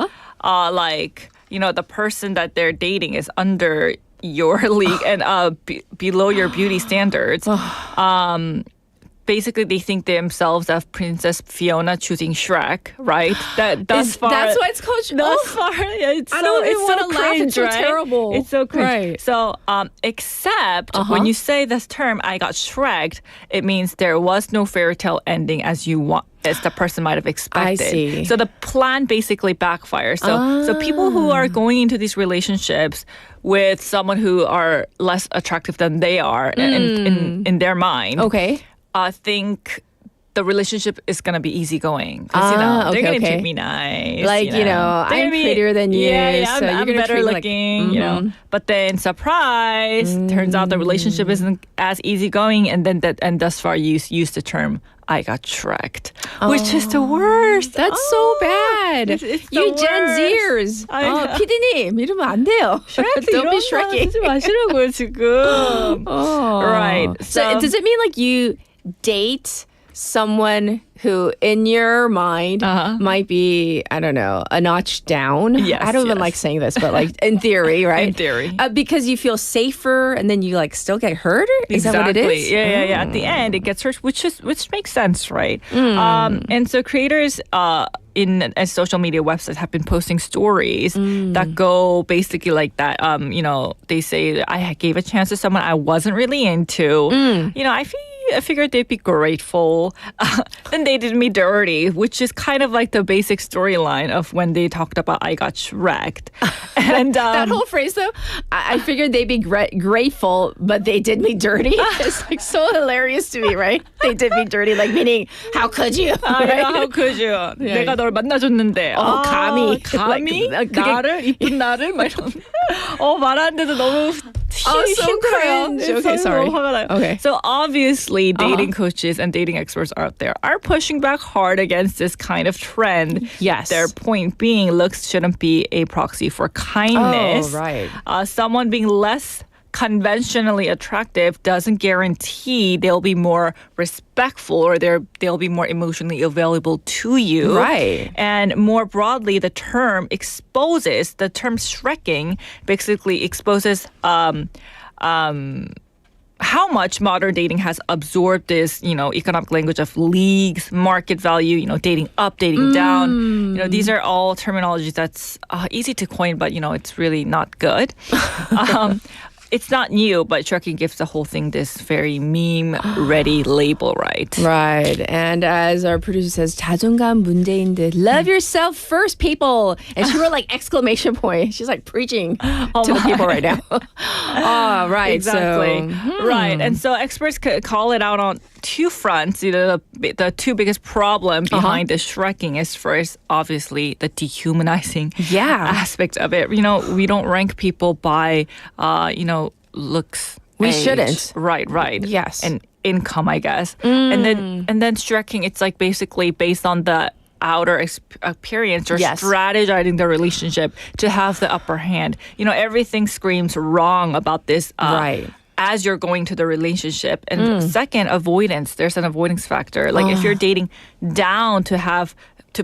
like, the person that they're dating is under your league and below your beauty standards, basically they think themselves as Princess Fiona choosing Shrek, right? That's why it's called Shrek. I don't even want to laugh. It's so terrible. It's so cringe. Right. So, except when you say this term, I got Shreked, it means there was no fairy tale ending as the person might have expected. I see. So the plan basically backfires. So people who are going into these relationships with someone who are less attractive than they are in their mind. Okay. Think the relationship is going to be easygoing. Because, they're going to treat me nice. Like, I'm prettier than you. Yeah, so I'm you're better looking, But then, surprise, turns out the relationship isn't as easygoing. And thus far, you use the term, I got Shreked, which is the worst. That's so bad. It's you Gen Zers. PD님, 이러면 안 돼요. Don't be Shrekking. 하지 마시라고요, 지금. Right. So does it mean like you date someone who, in your mind, might be, I don't know, a notch down. Yes, I don't even like saying this, but like in theory, right? In theory. Because you feel safer and then you like still get hurt? Is that what it is? Yeah. At the end, it gets hurt, which makes sense, right? And so creators in social media websites have been posting stories that go basically like that. They say, I gave a chance to someone I wasn't really into. I figured they'd be grateful. Then they did me dirty, which is kind of like the basic storyline of when they talked about I got Shreked. And that whole phrase, though, I figured they'd be grateful, but they did me dirty. It's like so hilarious to me, right? They did me dirty, like meaning, how could you? Right? How could you? 내가 널 만나줬는데. 감히. 감히? like, 나를? 이쁜 나를? 막 이런. 말하는데도 너무 so cringe. Okay, sorry. Okay. So obviously, dating coaches and dating experts out there are pushing back hard against this kind of trend. Yes. Their point being, looks shouldn't be a proxy for kindness. Oh, right. Someone being less conventionally attractive doesn't guarantee they'll be more respectful or they'll be more emotionally available to you. Right. And more broadly, the term Shrekking basically exposes how much modern dating has absorbed this, economic language of leagues, market value, dating up, dating down. These are all terminologies that's easy to coin, but, it's really not good. It's not new, but Shrekking gives the whole thing this very meme-ready label, right? Right. And as our producer says, 자존감 문제인 듯. Love yourself first, people. And she wrote like exclamation point. She's like preaching to the people right now. Right. Exactly. So, Right. And so experts call it out on two fronts. The two biggest problems behind the Shrekking is first, obviously, the dehumanizing aspect of it. We don't rank people by, looks. We age. shouldn't. Right. Yes. And income, I guess. And then Shrekking, it's like basically based on the outer appearance or strategizing the relationship to have the upper hand. Everything screams wrong about this. Right. As you're going to the relationship. And second, avoidance. There's an avoidance factor. Like if you're dating down to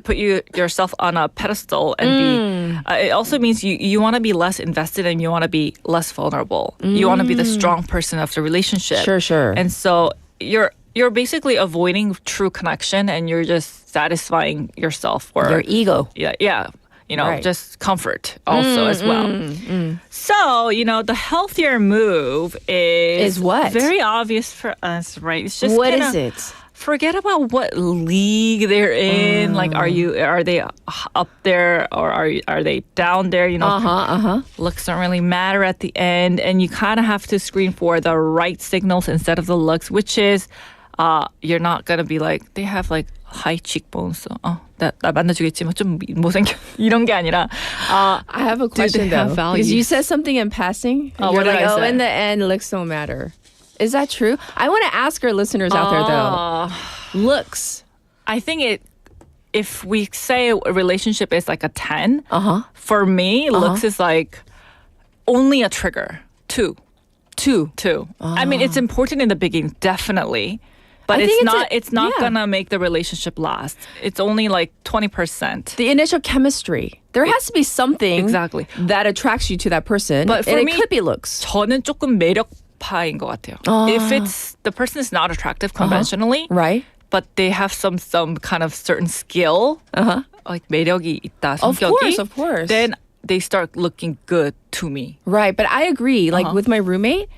put yourself on a pedestal and be, it also means you want to be less invested and you want to be less vulnerable. You want to be the strong person of the relationship. Sure. And so you're basically avoiding true connection and you're just satisfying yourself or your ego. Yeah. Just comfort also as well. So, the healthier move is what? Very obvious for us, right? It's just what is it? Forget about what league they're in. Like, are they up there or are they down there? Looks don't really matter at the end, and you kind of have to screen for the right signals instead of the looks, which is you're not gonna be like they have like high cheekbones. 나 만나주겠지만 좀 못생겨 이런 게 아니라. I have a question though, because you said something in passing. What did I say? In the end, looks don't matter. Is that true? I want to ask our listeners out there though. Looks. I think if we say a relationship is like a 10, for me, looks is like only a trigger. Two. I mean, it's important in the beginning, definitely. But it's not gonna make the relationship last. It's only like 20%. The initial chemistry. There has to be something exactly that attracts you to that person. But for and me, it could be looks. 저는 조금 매력파인 것 같아요. If the person is not attractive conventionally, right? But they have some kind of certain skill, like 매력이 있다, 성격이. Of course. Then they start looking good to me. Right, but I agree. Like with my roommate,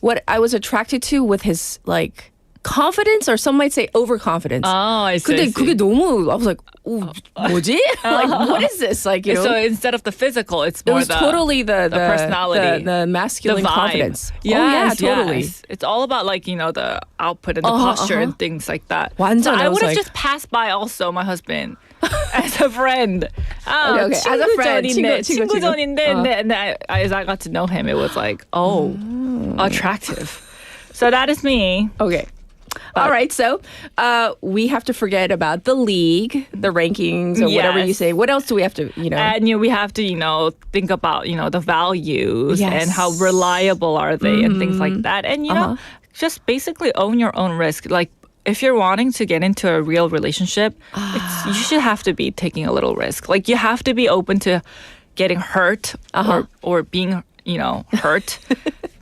what I was attracted to with his like confidence, or some might say overconfidence. I see. 근데 그게 너무, I was like, 뭐지? Like, what is this? Like, So instead of the physical, it's more totally the personality, the masculine the vibe. confidence. Yes, totally. Yes. It's all about like, the output and the posture and things like that. 완전, so I would have like, just passed by also my husband as a friend. Okay. As a friend. 친구전인데, and then as I got to know him, it was like, attractive. So that is me. Okay. All right, so we have to forget about the league, the rankings, or whatever you say. What else do we have to, And we have to, think about, the values and how reliable are they and things like that. And, just basically own your own risk. Like, if you're wanting to get into a real relationship, you should have to be taking a little risk. Like you have to be open to getting hurt or being, hurt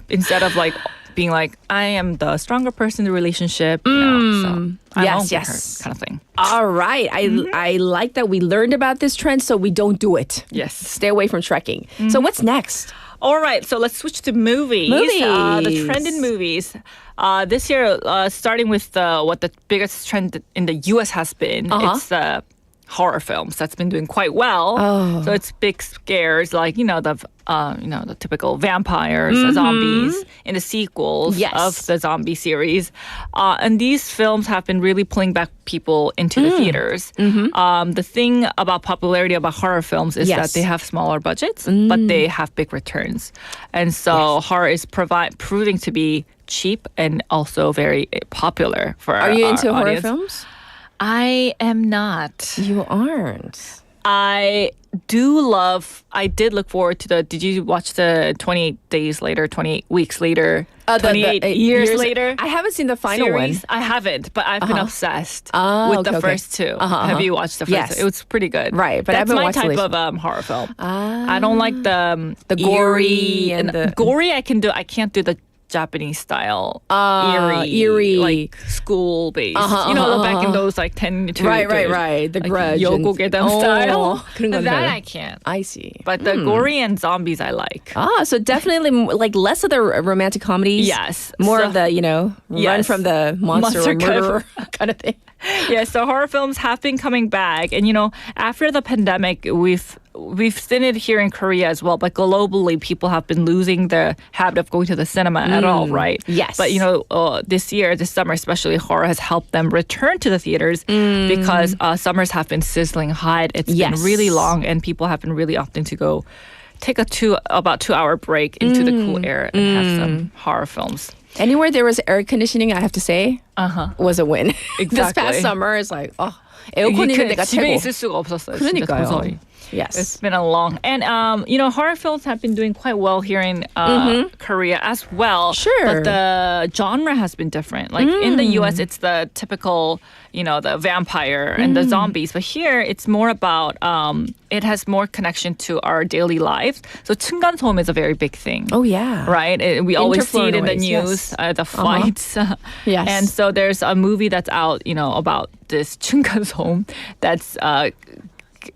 instead of like being like, I am the stronger person in the relationship. So I don't get hurt kind of thing. All right. I like that we learned about this trend so we don't do it. Yes. Stay away from Shrekking. So what's next? All right, so let's switch to movies. The trend in movies. This year, starting with what the biggest trend in the U.S. has been, it's horror films that's been doing quite well. So it's big scares like the typical vampires, zombies in the sequels of the zombie series, and these films have been really pulling back people into the theaters. The thing about popularity about horror films is that they have smaller budgets, but they have big returns, and so horror is proving to be cheap and also very popular for our audience. Are you into horror films? I am not. You aren't. I did look forward to did you watch the 28 weeks later, 28 years later? I haven't seen the final series? one. I haven't, but I've been obsessed with the first two. Have you watched the first two? It was pretty good. Right, but that's I haven't my watched type the of horror film. I don't like the gory and the gory I can do. I can't do the Japanese style eerie like school based back in those like 10 to right the Grudge Yogogeddam style 그런 건 that I can't. I see. But the gory and zombies I like. So definitely like less of the romantic comedies. Yes. More of the run from the monster or murderer kind of thing. Yeah, so horror films have been coming back, and after the pandemic, we've seen it here in Korea as well. But globally, people have been losing the habit of going to the cinema at all, right? Yes. But this summer especially, horror has helped them return to the theaters because summers have been sizzling hot. It's been really long, and people have been really opting to go take about 2-hour break into the cool air and have some horror films. Anywhere there was air conditioning, I have to say, was a win. Exactly. This past summer, it's like, 에어컨 있는 데가 집에 최고. 있을 수가 없었어요. 그러니까요. 도저히. Yes. It's been a long... And, horror films have been doing quite well here in Korea as well. Sure. But the genre has been different. Like, in the U.S., it's the typical, the vampire and the zombies. But here, it's more about... it has more connection to our daily lives. So, 층간소음 is a very big thing. Oh, yeah. Right? We always see it in the noise, news, the fights. Yes. And so, there's a movie that's out, about this 층간소음 that's...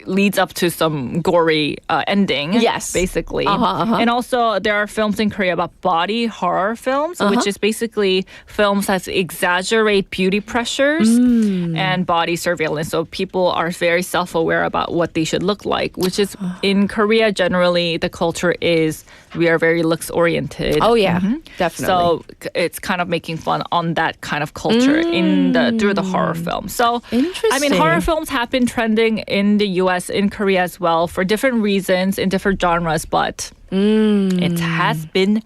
leads up to some gory ending. Yes. Basically. And also there are films in Korea about body horror films, which is basically films that exaggerate beauty pressures and body surveillance. So people are very self-aware about what they should look like, which is in Korea generally the culture is we are very looks oriented. Oh yeah, definitely. So it's kind of making fun on that kind of culture through the horror film. So interesting. horror films have been trending in the US, in Korea as well, for different reasons, in different genres, but it has been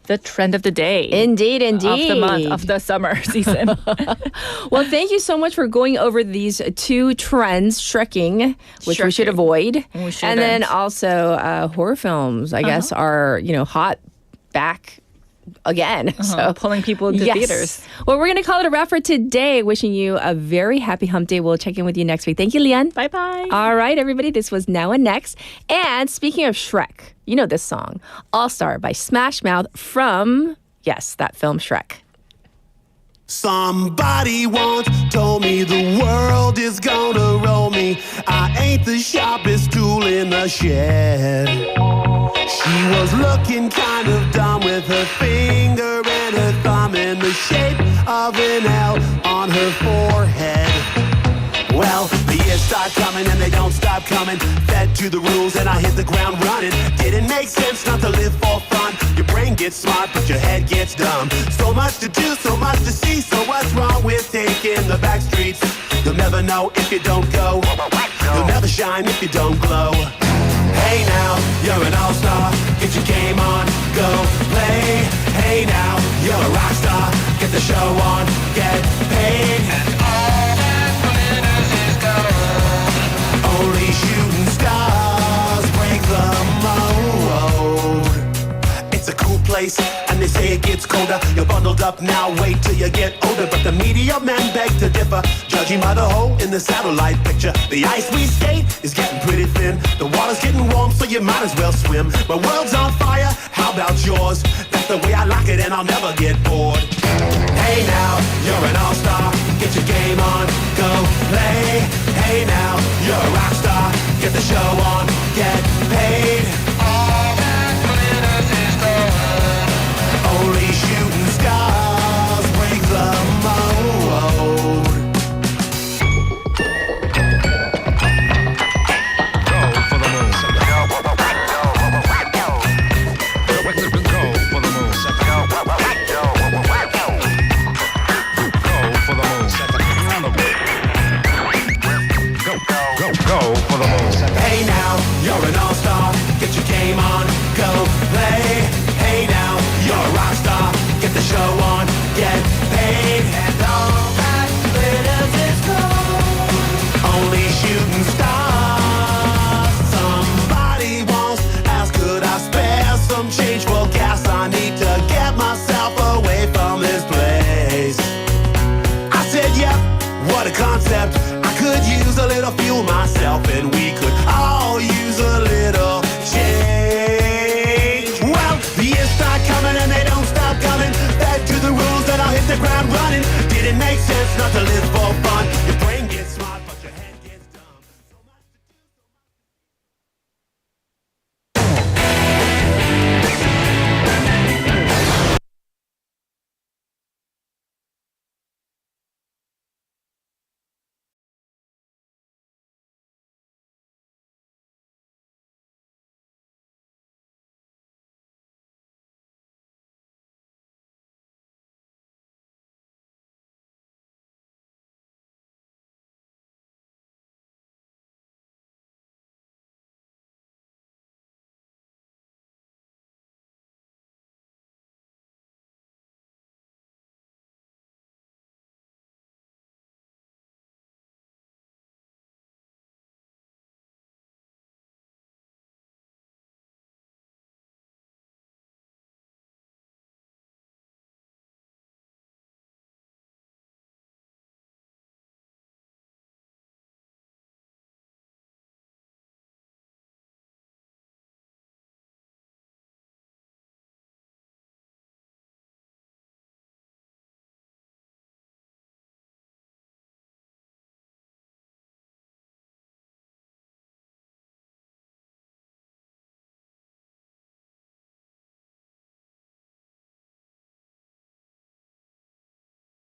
the trend of the day. Indeed. Of the month, of the summer season. Well, thank you so much for going over these two trends, Shrekking, which we should avoid. And then also horror films, I guess, are, hot back again. So pulling people into theaters. Well, we're going to call it a wrap for today. Wishing you a very happy hump day. We'll check in with you next week. Thank you, Lian. Bye-bye. All right, everybody. This was Now and Next. And speaking of Shrek, you know this song, All-Star by Smash Mouth from, yes, that film Shrek. Somebody once told me the world is gonna roll me. I ain't the sharpest tool in the shed. She was looking kind of dumb with her finger and her thumb in the shape of an L on her forehead. Well, the years start coming and they don't stop coming. Fed to the rules and I hit the ground running. Didn't make sense not to live for fun. Your brain gets smart but your head gets dumb. So much to do, so much to see. So what's wrong with taking the back streets? You'll never know if you don't go. You'll never shine if you don't glow. Hey now, you're an all-star. Get your game on, go play. Hey now, you're a rock star. Get the show on, get paid. And all that glitters is gold. Only shooting stars break the mold. It's a cool place, and they say it gets colder. You're bundled up now, wait till you get older. But the media men beg to differ, judging by the hole in the satellite picture. The ice we skate is getting pretty thin. The water's getting warm, so you might as well swim. My world's on fire, how about yours? That's the way I like it, and I'll never get bored. Hey now, you're an all-star. Get your game on, go play. Hey now, you're a rock star. Get the show on, get paid. All that glitters is gold. Only shooting stars break the mold. Go for the moon. Go for the moon. Go for the moon. Hey now, you're an all-star. Get your game on, go play. Hey now, you're a rock star. Get the show on, get paid. And all that glitters is gold. Only shooting stars. Somebody once asked, could I spare some change for gas? I need to get myself away from this place. I said, yep, what a concept. I could use a little fuel myself, and we could all use a little change. Well, the years start coming and they don't stop coming. Back to the rules and I'll hit the ground running. Didn't make sense not to live for fun. Your brain gets smart, but your head gets dumb.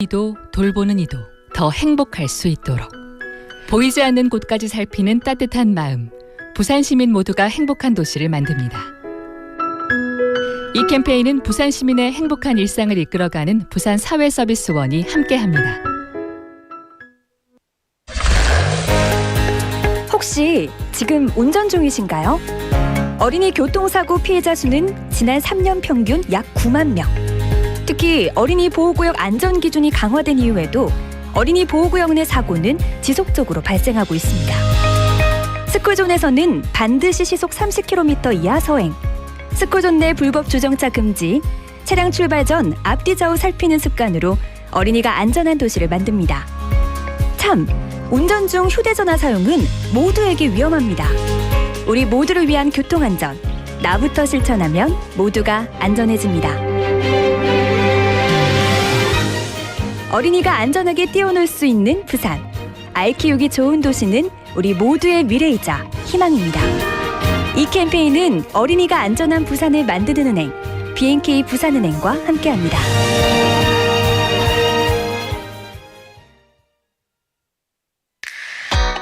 이도 돌보는 이도 더 행복할 수 있도록 보이지 않는 곳까지 살피는 따뜻한 마음, 부산 시민 모두가 행복한 도시를 만듭니다. 이 캠페인은 부산 시민의 행복한 일상을 이끌어가는 부산 사회서비스원이 함께합니다. 혹시 지금 운전 중이신가요? 어린이 교통사고 피해자 수는 지난 3년 평균 약 9만 명. 특히 어린이 보호구역 안전기준이 강화된 이후에도 어린이 보호구역 내 사고는 지속적으로 발생하고 있습니다. 스쿨존에서는 반드시 시속 30km 이하 서행, 스쿨존 내 불법 주정차 금지, 차량 출발 전 앞뒤 좌우 살피는 습관으로 어린이가 안전한 도시를 만듭니다. 참, 운전 중 휴대전화 사용은 모두에게 위험합니다. 우리 모두를 위한 교통안전, 나부터 실천하면 모두가 안전해집니다. 어린이가 안전하게 뛰어놀 수 있는 부산. 아이 키우기 좋은 도시는 우리 모두의 미래이자 희망입니다. 이 캠페인은 어린이가 안전한 부산을 만드는 은행, B&K 부산은행과 함께합니다.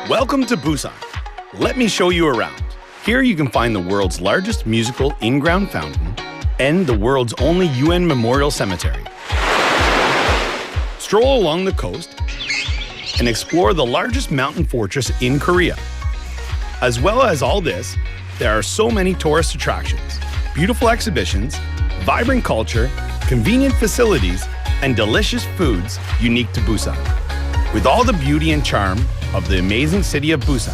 Welcome to Busan. Let me show you around. Here you can find the world's largest musical in-ground fountain and the world's only UN memorial cemetery. Stroll along the coast and explore the largest mountain fortress in Korea. As well as all this, there are so many tourist attractions, beautiful exhibitions, vibrant culture, convenient facilities, and delicious foods unique to Busan. With all the beauty and charm of the amazing city of Busan,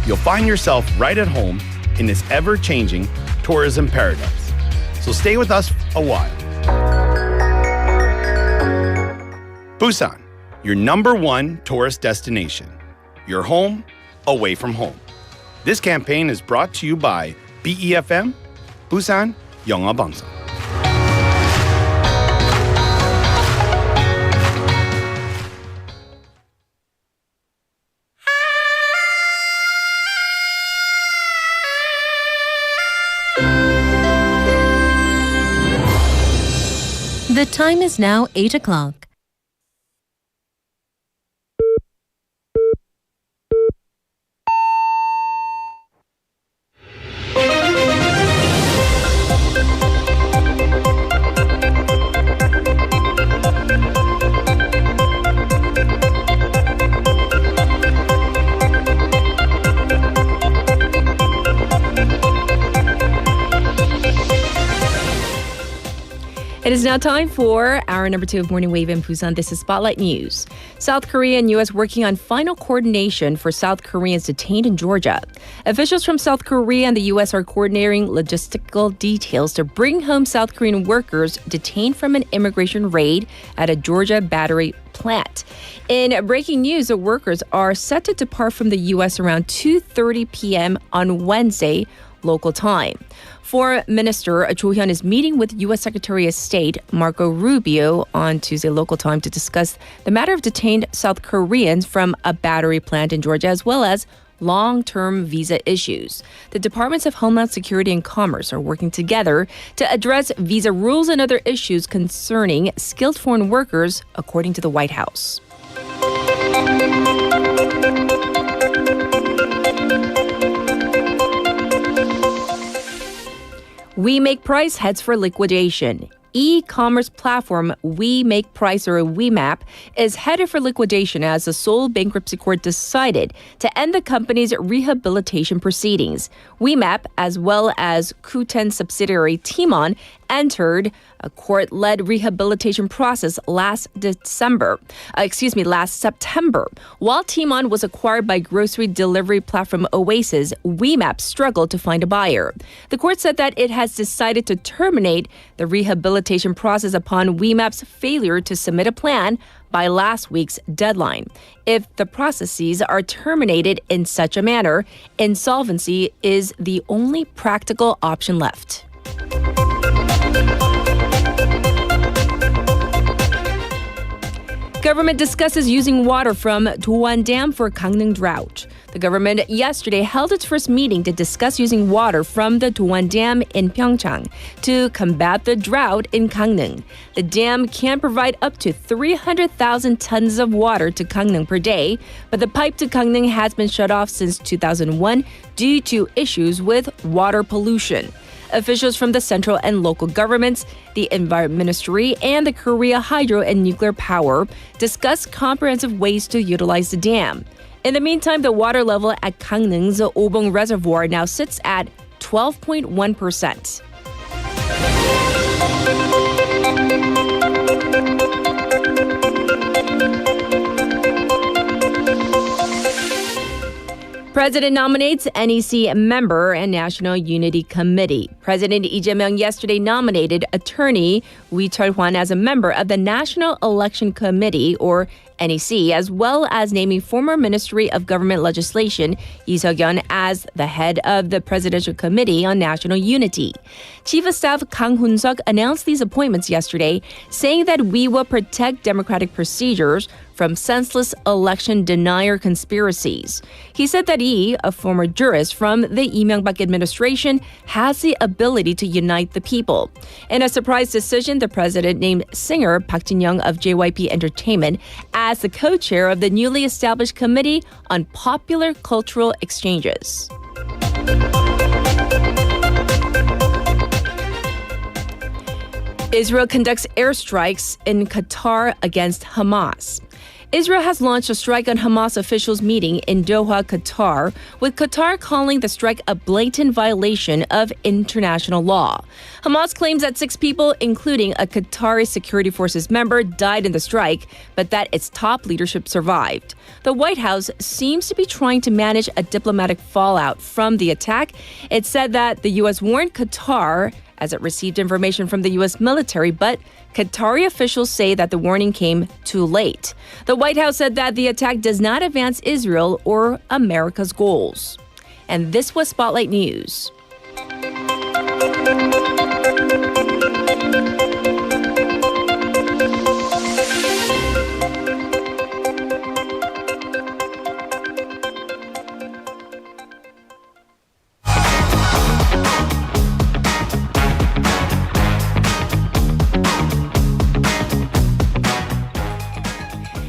you'll find yourself right at home in this ever-changing tourism paradise. So stay with us a while. Busan, your number one tourist destination. Your home, away from home. This campaign is brought to you by BEFM, Busan 영어방송. The time is now 8 o'clock. It is now time for hour number 2 of Morning Wave in Busan. This is Spotlight News. South Korea and U.S. working on final coordination for South Koreans detained in Georgia. Officials from South Korea and the U.S. are coordinating logistical details to bring home South Korean workers detained from an immigration raid at a Georgia battery plant. In breaking news, the workers are set to depart from the U.S. around 2:30 p.m. on Wednesday, local time. Foreign Minister Cho Hyun is meeting with U.S. Secretary of State Marco Rubio on Tuesday local time to discuss the matter of detained South Koreans from a battery plant in Georgia, as well as long-term visa issues. The Departments of Homeland Security and Commerce are working together to address visa rules and other issues concerning skilled foreign workers, according to the White House. We Make Price heads for liquidation. E-commerce platform We Make Price, or WeMap, is headed for liquidation as the Seoul Bankruptcy Court decided to end the company's rehabilitation proceedings. WeMap, as well as Qoo10 subsidiary Timon, entered a court-led rehabilitation process last September. While Timon was acquired by grocery delivery platform Oasis, WeMap struggled to find a buyer. The court said that it has decided to terminate the rehabilitation process upon WeMap's failure to submit a plan by last week's deadline. If the processes are terminated in such a manner, insolvency is the only practical option left. Government discusses using water from Doan Dam for Gangneung drought. The government yesterday held its first meeting to discuss using water from the Doan Dam in Pyeongchang to combat the drought in Gangneung. The dam can provide up to 300,000 tons of water to Gangneung per day, but the pipe to Gangneung has been shut off since 2001 due to issues with water pollution. Officials from the central and local governments, the Environment Ministry, and the Korea Hydro and Nuclear Power discussed comprehensive ways to utilize the dam. In the meantime, the water level at Gangneung's Obong Reservoir now sits at 12.1%. President nominates NEC member and National Unity Committee. President Lee Jae-myung yesterday nominated attorney Wee Chul-hwan as a member of the National Election Committee, or NEC, as well as naming former Ministry of Government Legislation Lee Seok-yeon as the head of the Presidential Committee on National Unity. Chief of Staff Kang Hoon-seok announced these appointments yesterday, saying that we will protect democratic procedures from senseless election denier conspiracies. He said that he, a former jurist from the Lee Myung-bak administration, has the ability to unite the people. In a surprise decision, the president named singer Park Jin-young of JYP Entertainment as the co-chair of the newly established Committee on Popular Cultural Exchanges. Israel conducts airstrikes in Qatar against Hamas. Israel has launched a strike on Hamas officials meeting in Doha, Qatar, with Qatar calling the strike a blatant violation of international law. Hamas claims that 6 people, including a Qatari security forces member, died in the strike, but that its top leadership survived. The White House seems to be trying to manage a diplomatic fallout from the attack. It said that the U.S. warned Qatar as it received information from the U.S. military, but Qatari officials say that the warning came too late. The White House said that the attack does not advance Israel or America's goals. And this was Spotlight News.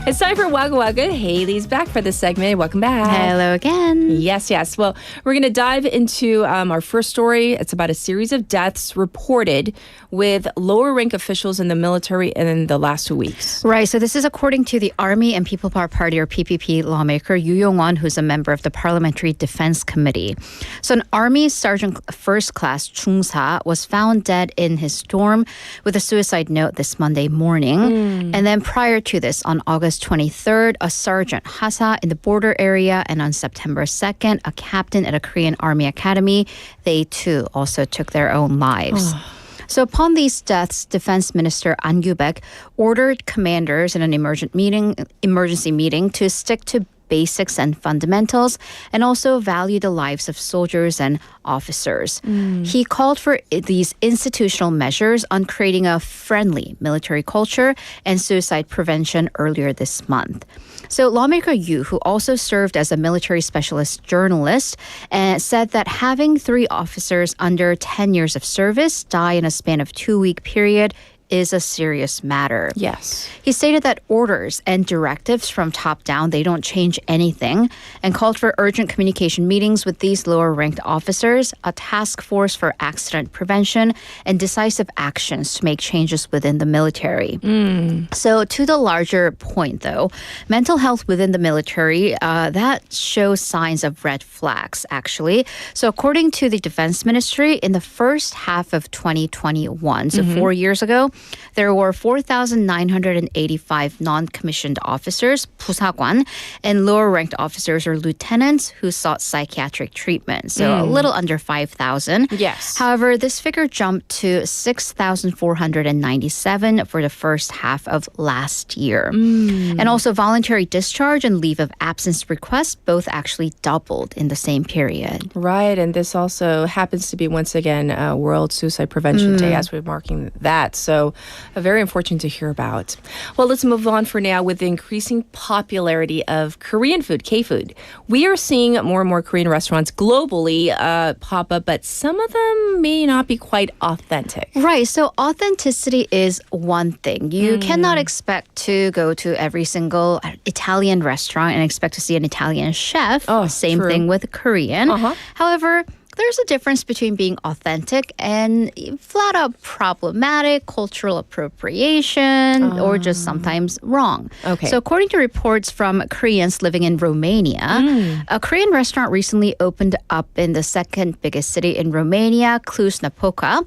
It's time for Waglwagle. Haley's back for this segment. Welcome back. Hello again. Yes, yes. Well, we're going to dive into our first story. It's about a series of deaths reported with lower rank officials in the military in the last 2 weeks. Right. So this is according to the Army and People Power Party, or PPP, lawmaker Yoo Yong-won, who's a member of the Parliamentary Defense Committee. So an Army Sergeant First Class Chung-sa was found dead in his dorm with a suicide note this Monday morning. And then prior to this, on August 23rd, a Sergeant Hasa in the border area, and on September 2nd, a captain at a Korean Army Academy. They too also took their own lives. So upon these deaths, Defense Minister An Gyu-baek ordered commanders in an emergency meeting to stick to basics and fundamentals, and also value the lives of soldiers and officers. He called for these institutional measures on creating a friendly military culture and suicide prevention earlier this month. So lawmaker Yu, who also served as a military specialist journalist, said that having 3 officers under 10 years of service die in a span of 2-week period is a serious matter. Yes. He stated that orders and directives from top down, they don't change anything, and called for urgent communication meetings with these lower ranked officers, a task force for accident prevention, and decisive actions to make changes within the military. So to the larger point though, mental health within the military, that shows signs of red flags actually. So according to the Defense Ministry, in the first half of 2021, so 4 years ago, there were 4,985 non-commissioned officers, 부사관, and lower-ranked officers or lieutenants who sought psychiatric treatment. So a little under 5,000. Yes. However, this figure jumped to 6,497 for the first half of last year. And also voluntary discharge and leave of absence requests both actually doubled in the same period. Right, and this also happens to be, once again, World Suicide Prevention Day as we're marking that. So very unfortunate to hear about. Well, let's move on for now with the increasing popularity of Korean food, K-food. We are seeing more and more Korean restaurants globally pop up, but some of them may not be quite authentic. Right, so authenticity is one thing. You cannot expect to go to every single Italian restaurant and expect to see an Italian chef. Same true. thing with Korean. However, there's a difference between being authentic and flat out problematic, cultural appropriation, or just sometimes wrong. Okay. So according to reports from Koreans living in Romania, a Korean restaurant recently opened up in the second biggest city in Romania, Cluj-Napoca.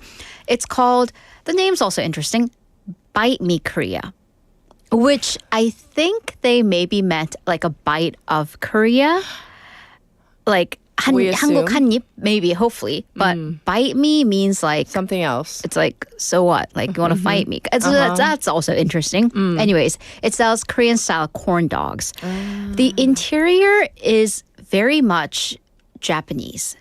It's called, the name's also interesting, Bite Me Korea, which I think they maybe meant like a bite of Korea, like 한국 한입, maybe, hopefully. But bite me means like something else. It's like, so what? Like, you want to fight me? That's also interesting. Anyways, it sells Korean-style corn dogs. The interior is very much Japanese.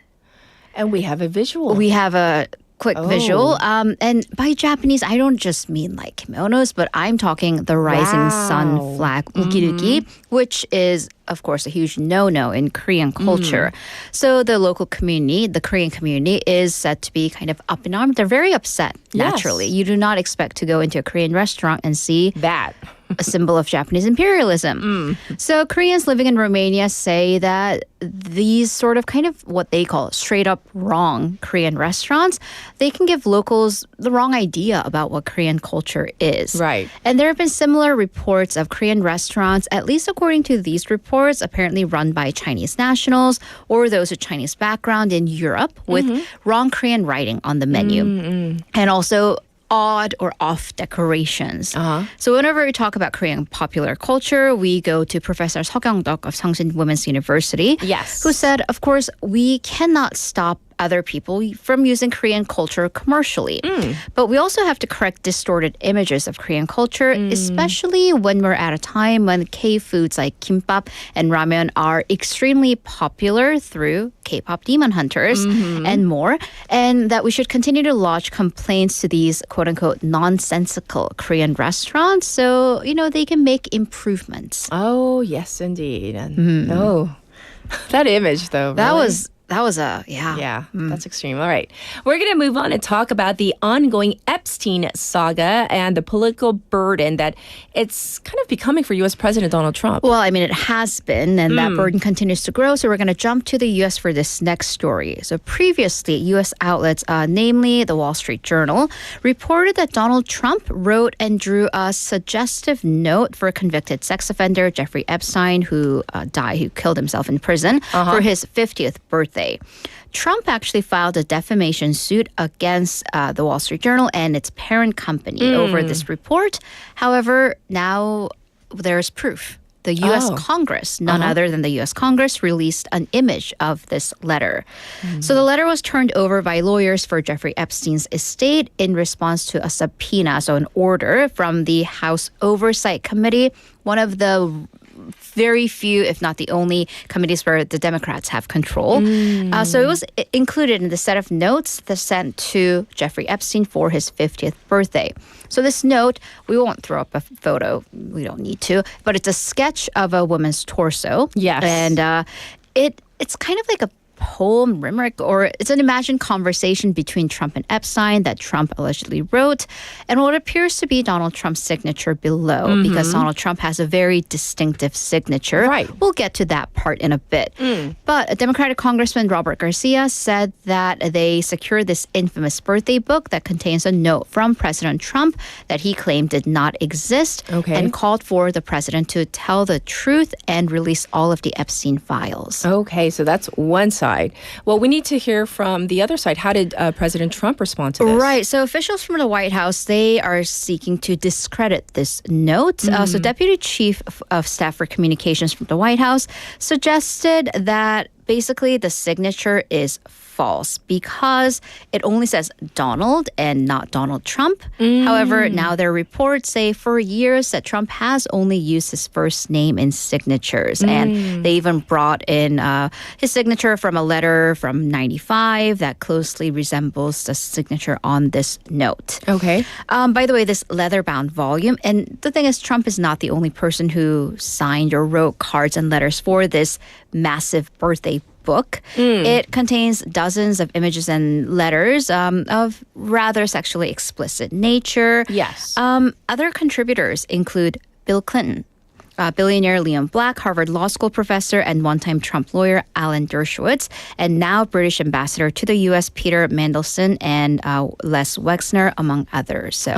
And we have a visual. We have a quick visual. And by Japanese, I don't just mean like kimonos, but I'm talking the rising sun flag, ukiruki, which is, of course, a huge no-no in Korean culture. So the local community, the Korean community, is said to be kind of up in arms. They're very upset, naturally. You do not expect to go into a Korean restaurant and see that. A symbol of Japanese imperialism. So Koreans living in Romania say that these sort of kind of what they call straight up wrong Korean restaurants, they can give locals the wrong idea about what Korean culture is. Right. And there have been similar reports of Korean restaurants, at least according to these reports, apparently run by Chinese nationals or those with Chinese background in Europe with wrong Korean writing on the menu. And also odd or off decorations. So whenever we talk about Korean popular culture, we go to Professor Seo Kyung-deok of Sangsin Women's University, yes, who said, of course, we cannot stop other people from using Korean culture commercially. But we also have to correct distorted images of Korean culture, especially when we're at a time when K-foods like kimbap and ramen are extremely popular through K-pop demon hunters and more, and that we should continue to lodge complaints to these quote-unquote nonsensical Korean restaurants so, they can make improvements. Oh, yes, indeed. Oh, that image, though. That really? That was a, yeah. Yeah, that's extreme. All right. We're going to move on and talk about the ongoing Epstein saga and the political burden that it's kind of becoming for U.S. President Donald Trump. Well, I mean, it has been, and that burden continues to grow. So we're going to jump to the U.S. for this next story. So previously, U.S. outlets, namely the Wall Street Journal, reported that Donald Trump wrote and drew a suggestive note for convicted sex offender Jeffrey Epstein, who killed himself in prison for his 50th birthday. Trump actually filed a defamation suit against the Wall Street Journal and its parent company over this report. However, now there's proof. The U.S. Congress, none other than the U.S. Congress, released an image of this letter. So the letter was turned over by lawyers for Jeffrey Epstein's estate in response to a subpoena, so an order from the House Oversight Committee, one of the very few, if not the only, committees where the Democrats have control. So it was included in the set of notes that sent to Jeffrey Epstein for his 50th birthday. So this note, we won't throw up a photo. We don't need to. But it's a sketch of a woman's torso. Yes. And it's kind of like a poem, limerick, or it's an imagined conversation between Trump and Epstein that Trump allegedly wrote, and what appears to be Donald Trump's signature below, because Donald Trump has a very distinctive signature. Right. We'll get to that part in a bit. But Democratic Congressman Robert Garcia said that they secured this infamous birthday book that contains a note from President Trump that he claimed did not exist, and called for the president to tell the truth and release all of the Epstein files. Okay, so that's one side. Well, we need to hear from the other side. How did President Trump respond to this? Right. So officials from the White House, they are seeking to discredit this note. So Deputy Chief of Staff for Communications from the White House suggested that basically the signature is false because it only says Donald and not Donald Trump. However, now their reports say for years that Trump has only used his first name in signatures. And they even brought in his signature from a letter from 95 that closely resembles the signature on this note. Okay. By the way, this leather-bound volume, and the thing is, Trump is not the only person who signed or wrote cards and letters for this massive birthday book. It contains dozens of images and letters of rather sexually explicit nature. Yes. Other contributors include Bill Clinton, billionaire Liam Black, Harvard Law School professor and one-time Trump lawyer Alan Dershowitz, and now British ambassador to the U.S. Peter Mandelson and Les Wexner, among others. So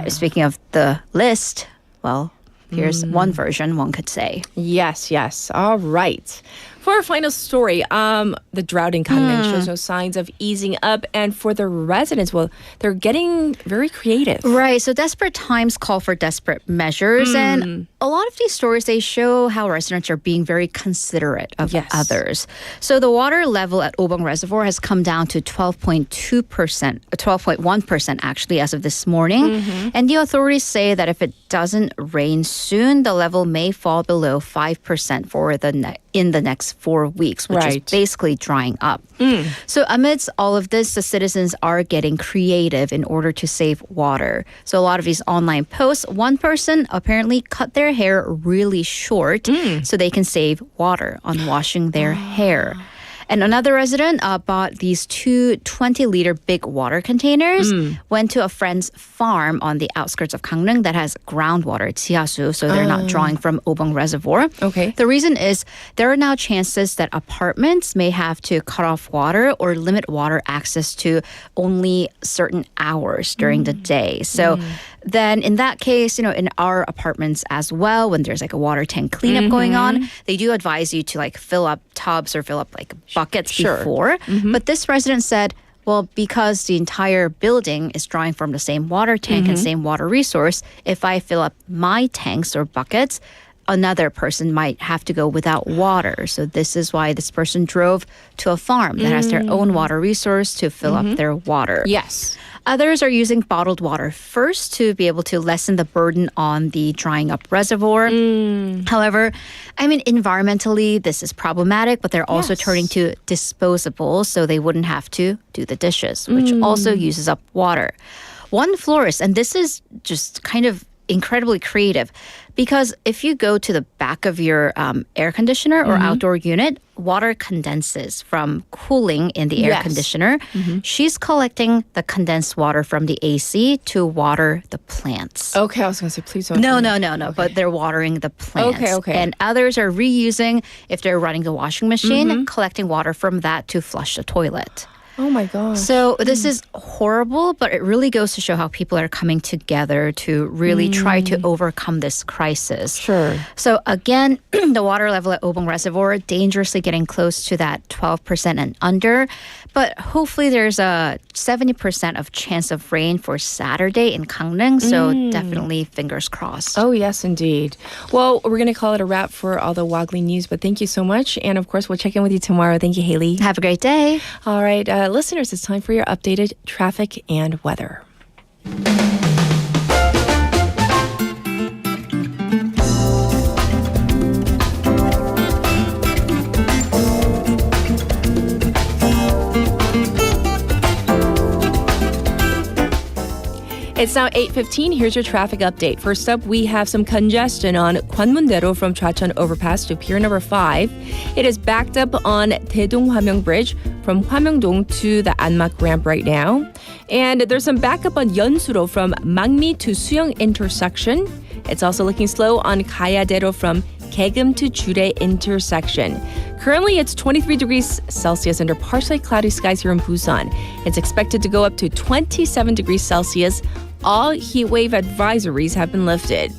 speaking of the list, well, here's one version, one could say. Yes. All right. For our final story, the drought in Gangneung shows no signs of easing up. And for the residents, well, they're getting very creative. Right. So desperate times call for desperate measures. And a lot of these stories, they show how residents are being very considerate of others. So the water level at Obong Reservoir has come down to 12.1% actually as of this morning. And the authorities say that if it doesn't rain soon, the level may fall below 5% for in the next 4 weeks, which is basically drying up. So amidst all of this, the citizens are getting creative in order to save water. So a lot of these online posts, one person apparently cut their hair really short so they can save water on washing their hair. And another resident bought these two 20-liter big water containers, went to a friend's farm on the outskirts of Gangneung that has groundwater, 지하수, so they're not drawing from Obong Reservoir. Okay. The reason is there are now chances that apartments may have to cut off water or limit water access to only certain hours during the day. So then in that case, in our apartments as well, when there's like a water tank cleanup going on, they do advise you to like fill up tubs or fill up like buckets before. But this resident said, well, because the entire building is drawing from the same water tank and same water resource, if I fill up my tanks or buckets, another person might have to go without water. So this is why this person drove to a farm that has their own water resource to fill up their water. Yes. Others are using bottled water first to be able to lessen the burden on the drying up reservoir. However, I mean, environmentally, this is problematic, but they're also turning to disposables so they wouldn't have to do the dishes, which also uses up water. One florist, and this is just kind of incredibly creative, because if you go to the back of your air conditioner or outdoor unit, water condenses from cooling in the air conditioner. She's collecting the condensed water from the AC to water the plants. Okay, I was going to say, please don't. No. But they're watering the plants. Okay. And others are reusing, if they're running the washing machine, collecting water from that to flush the toilet. Oh my gosh. So this is horrible, but it really goes to show how people are coming together to really try to overcome this crisis. Sure. So again, the water level at Obong Reservoir dangerously getting close to that 12% and under. But hopefully there's a 70% of chance of rain for Saturday in Gangneung. So definitely fingers crossed. Oh, yes, indeed. Well, we're going to call it a wrap for all the Woggly news, but thank you so much. And of course, we'll check in with you tomorrow. Thank you, Haley. Have a great day. All right, listeners, it's time for your updated traffic and weather. It's now 8:15. Here's your traffic update. First up, we have some congestion on Gwanmun-daero from Chwacheon Overpass to Pier number 5. It is backed up on Daedong-Hwamyeong Bridge from Hwamyeongdong to the Anmak ramp right now. And there's some backup on Yeonsuro from Mangmi to Suyeong intersection. It's also looking slow on Gaya-daero from Daegum to Jure intersection. Currently, it's 23 degrees Celsius under partially cloudy skies here in Busan. It's expected to go up to 27 degrees Celsius. All heat wave advisories have been lifted.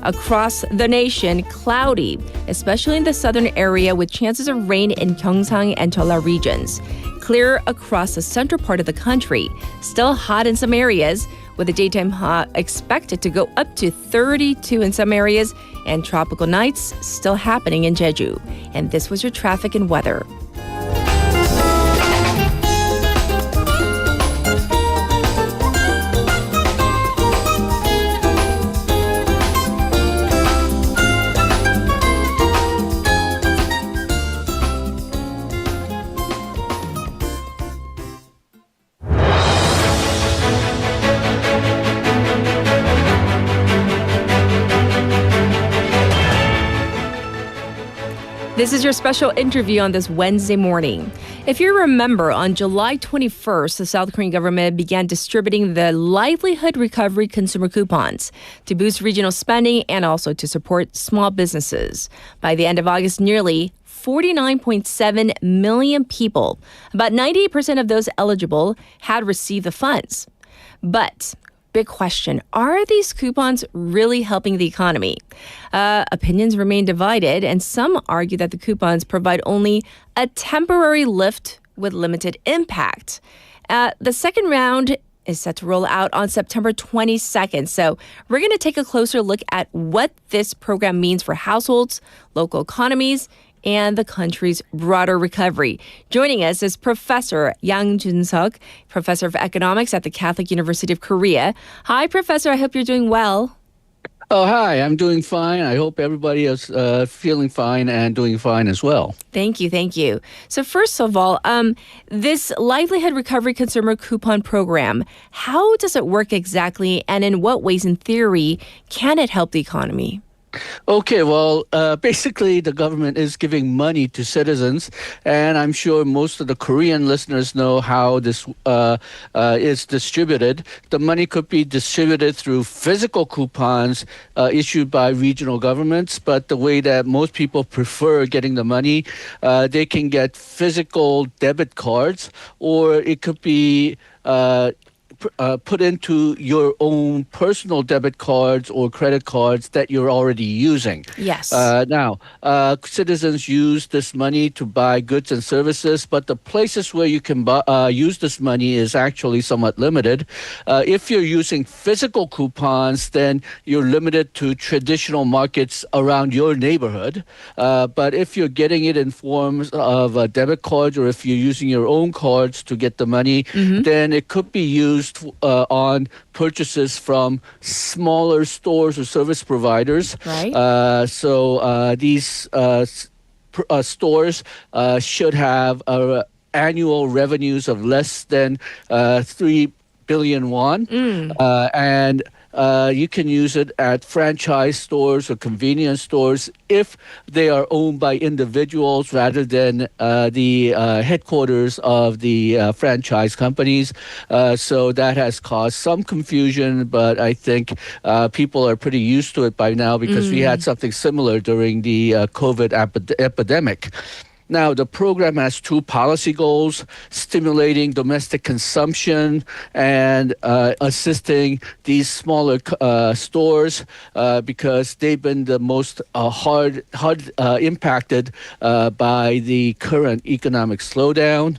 Across the nation, cloudy, especially in the southern area with chances of rain in Gyeongsang and Jeolla regions. Clear across the central part of the country. Still hot in some areas, with the daytime high expected to go up to 32 in some areas, and tropical nights still happening in Jeju. And this was your traffic and weather. This is your special interview on this Wednesday morning. If you remember, on July 21st, the South Korean government began distributing the livelihood recovery consumer coupons to boost regional spending and also to support small businesses. By the end of August, nearly 49.7 million people, about 98% of those eligible, had received the funds. But big question, are these coupons really helping the economy? Opinions remain divided, and some argue that the coupons provide only a temporary lift with limited impact. The second round is set to roll out on September 22nd. So we're going to take a closer look at what this program means for households, local economies, and the country's broader recovery. Joining us is Professor Yang Jun-seok, Professor of Economics at the Catholic University of Korea. Hi, Professor. I hope you're doing well. Oh, hi. I'm doing fine. I hope everybody is feeling fine and doing fine as well. Thank you. So first of all, this Livelihood Recovery Consumer Coupon Program, how does it work exactly, and in what ways, in theory, can it help the economy? Okay, well, basically the government is giving money to citizens, and I'm sure most of the Korean listeners know how this is distributed. The money could be distributed through physical coupons issued by regional governments, but the way that most people prefer getting the money, they can get physical debit cards, or it could be put into your own personal debit cards or credit cards that you're already using. Yes. Now, citizens use this money to buy goods and services, but the places where you can use this money is actually somewhat limited. If you're using physical coupons, then you're limited to traditional markets around your neighborhood. But if you're getting it in forms of debit cards, or if you're using your own cards to get the money, then it could be used on purchases from smaller stores or service providers. Right. So these stores should have annual revenues of less than 3 billion won. And you can use it at franchise stores or convenience stores if they are owned by individuals rather than the headquarters of the franchise companies. So that has caused some confusion, but I think people are pretty used to it by now because we had something similar during the COVID epidemic. Now, the program has two policy goals: stimulating domestic consumption and assisting these smaller stores because they've been the most hard impacted by the current economic slowdown.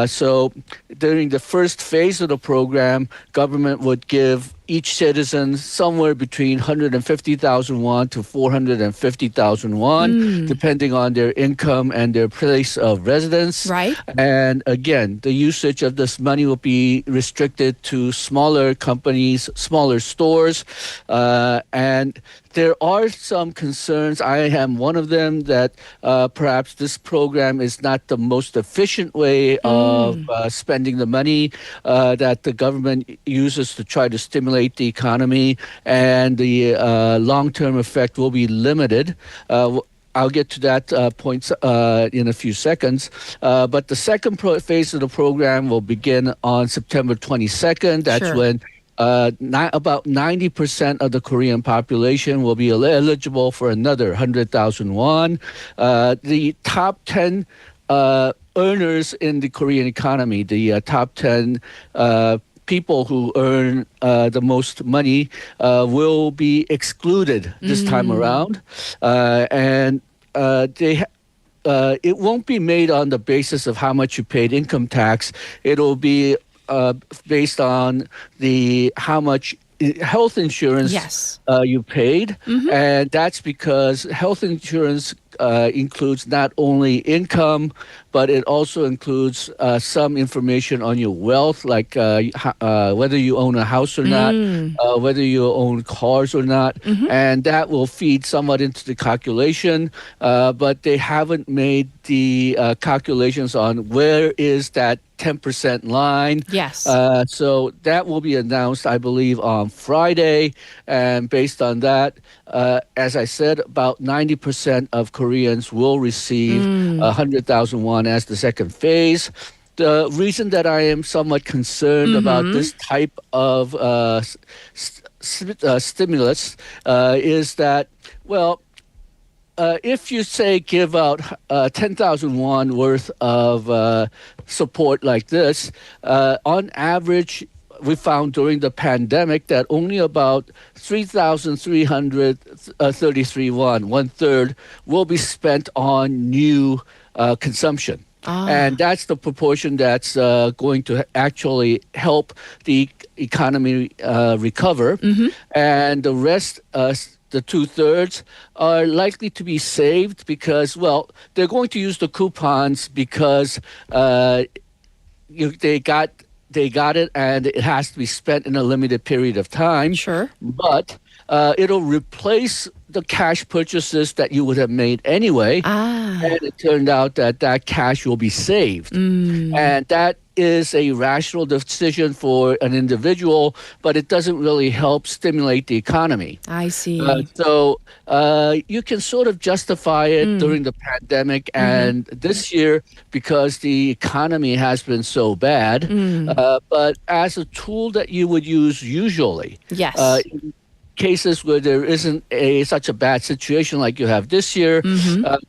So during the first phase of the program, government would give each citizen somewhere between 150,000 won to 450,000 won, depending on their income and their place of residence. Right. And again, the usage of this money will be restricted to smaller companies, smaller stores. And there are some concerns. I am one of them that perhaps this program is not the most efficient way of spending the money that the government uses to try to stimulate the economy, and the long-term effect will be limited. I'll get to that point in a few seconds. But the second phase of the program will begin on September 22nd. That's when about 90% of the Korean population will be eligible for another 100,000 won. The top 10 earners in the Korean economy, the top 10 people who earn the most money will be excluded this time around. And it won't be made on the basis of how much you paid income tax. It'll be based on how much health insurance you paid. And that's because health insurance includes not only income, but it also includes some information on your wealth, like whether you own a house or not, whether you own cars or not. And that will feed somewhat into the calculation, but they haven't made the calculations on where is that 10% line. Yes. So that will be announced, I believe, on Friday. And based on that, as I said, about 90% of Koreans will receive 100,000 won as the second phase. The reason that I am somewhat concerned about this type of stimulus is that, well, if you say give out 10,000 won worth of support like this, on average, we found during the pandemic that only about 3,333 won, 1/3, will be spent on new consumption. And that's the proportion that's going to actually help the economy recover. And the rest, the 2/3, are likely to be saved because, well, they're going to use the coupons because they got it and it has to be spent in a limited period of time. Sure. But it'll replace the cash purchases that you would have made anyway. And it turned out that cash will be saved. And that is a rational decision for an individual, but it doesn't really help stimulate the economy. I see. So you can sort of justify it during the pandemic and this year because the economy has been so bad. But as a tool that you would use usually, yes. cases where there isn't such a bad situation like you have this year,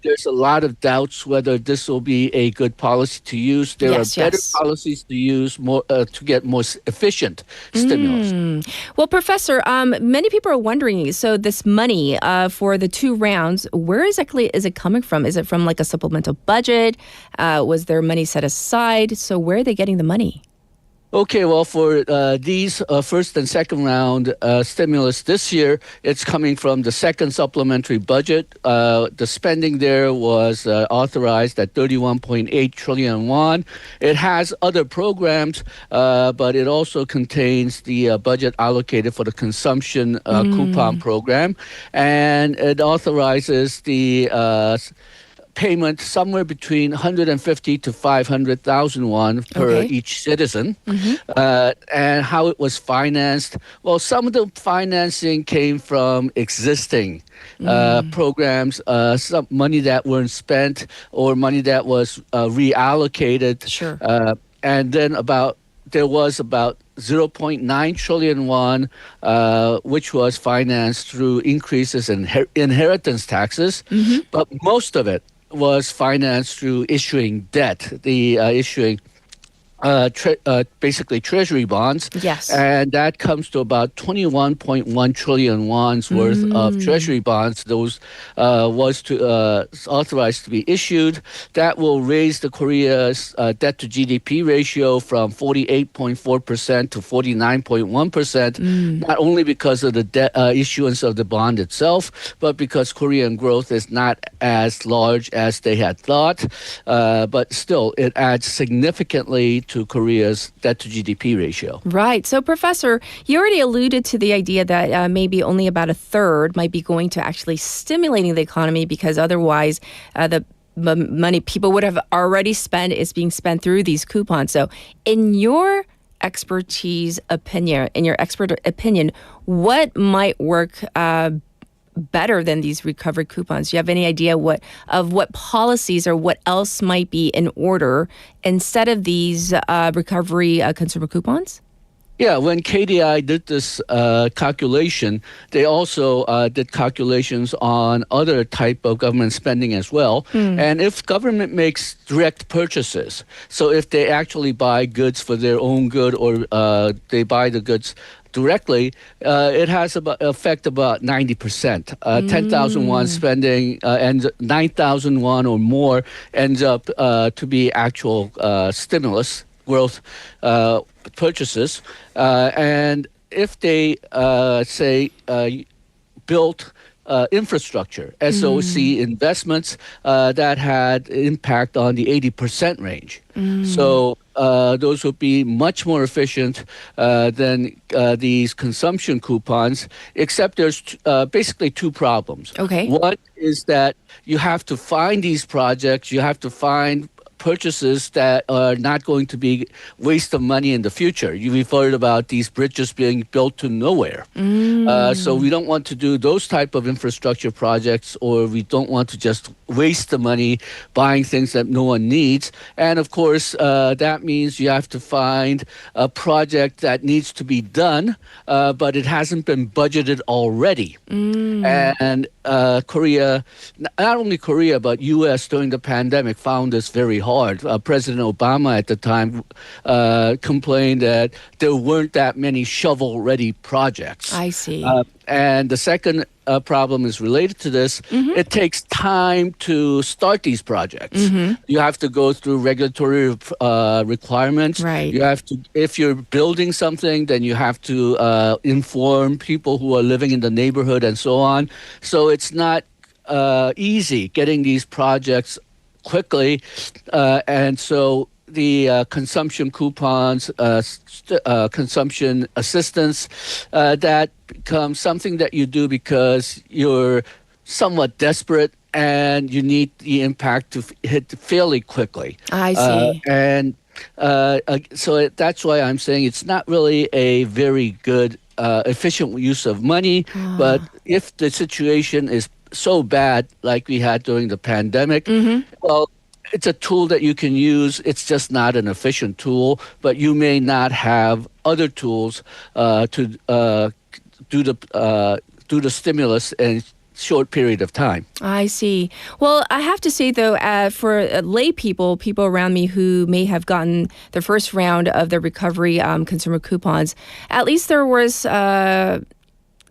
there's a lot of doubts whether this will be a good policy to use. There are better policies to use more to get more efficient stimulus. Well, Professor, many people are wondering, so this money for the 2 rounds, where exactly is it coming from? Is it from like a supplemental budget? Was there money set aside? So where are they getting the money? Okay, well, for these first and second round stimulus this year, it's coming from the second supplementary budget. The spending there was authorized at 31.8 trillion won. It has other programs, but it also contains the budget allocated for the consumption coupon program. And it authorizes the payment somewhere between 150 to 500,000 won per each citizen. And how it was financed, well, some of the financing came from existing programs, some money that weren't spent or money that was reallocated. Sure. And then there was about 0.9 trillion won, which was financed through increases in inheritance taxes, but most of it was financed through issuing debt, issuing basically treasury bonds. Yes. And that comes to about 21.1 trillion won's worth of treasury bonds. Those was authorized to be issued. That will raise the Korea's debt to GDP ratio from 48.4% to 49.1%, not only because of the issuance of the bond itself, but because Korean growth is not as large as they had thought. But still, it adds significantly to Korea's debt to GDP ratio. Right. So, Professor, you already alluded to the idea that maybe only about a third might be going to actually stimulating the economy because otherwise the money people would have already spent is being spent through these coupons. So, in your expert opinion, what might work better than these recovery coupons? Do you have any idea what policies or what else might be in order instead of these recovery consumer coupons? Yeah, when KDI did this calculation, they also did calculations on other type of government spending as well. And if government makes direct purchases, so if they actually buy goods for their own good or they buy the goods directly, it has effect about 90%. 10,000 won spending and 9,000 won or more ends up to be actual stimulus growth purchases. And if they say built infrastructure, SOC investments that had impact on the 80% range. So those would be much more efficient than these consumption coupons, except there's basically 2 problems. Okay. One is that you have to find these projects, you have to find purchases that are not going to be waste of money in the future. You've heard about these bridges being built to nowhere. So we don't want to do those type of infrastructure projects, or we don't want to just waste the money buying things that no one needs. And of course, that means you have to find a project that needs to be done, but it hasn't been budgeted already. And Korea, not only Korea, but U.S. during the pandemic found this very hard. President Obama at the time complained that there weren't that many shovel-ready projects. I see. And the second problem is related to this. It takes time to start these projects. You have to go through regulatory requirements. Right. You have to, if you're building something, then you have to inform people who are living in the neighborhood and so on. So it's not easy getting these projects quickly, and so the consumption coupons, consumption assistance, that becomes something that you do because you're somewhat desperate and you need the impact to hit fairly quickly. I see. And so that's why I'm saying it's not really a very good, efficient use of money, but if the situation is so bad like we had during the pandemic, well, it's a tool that you can use. It's just not an efficient tool, but you may not have other tools to do the stimulus in short period of time. I see. Well, I have to say, though, for lay people around me who may have gotten the first round of the recovery consumer coupons, at least there was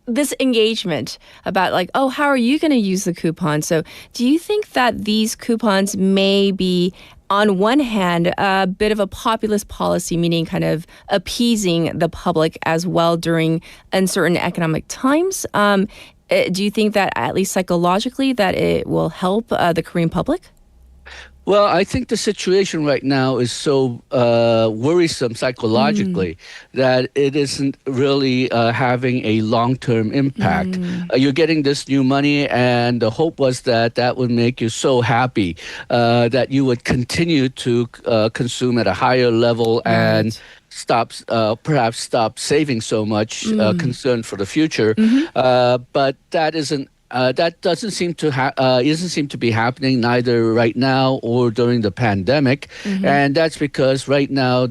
this engagement about like, oh, how are you going to use the coupon? So do you think that these coupons may be, on one hand, a bit of a populist policy, meaning kind of appeasing the public as well during uncertain economic times? Do you think that, at least psychologically, that it will help the Korean public? Well, I think the situation right now is so worrisome psychologically that it isn't really having a long-term impact. You're getting this new money, and the hope was that that would make you so happy that you would continue to consume at a higher level and perhaps stop saving so much, concern for the future. But that isn't. That doesn't seem to be happening neither right now or during the pandemic, and that's because right now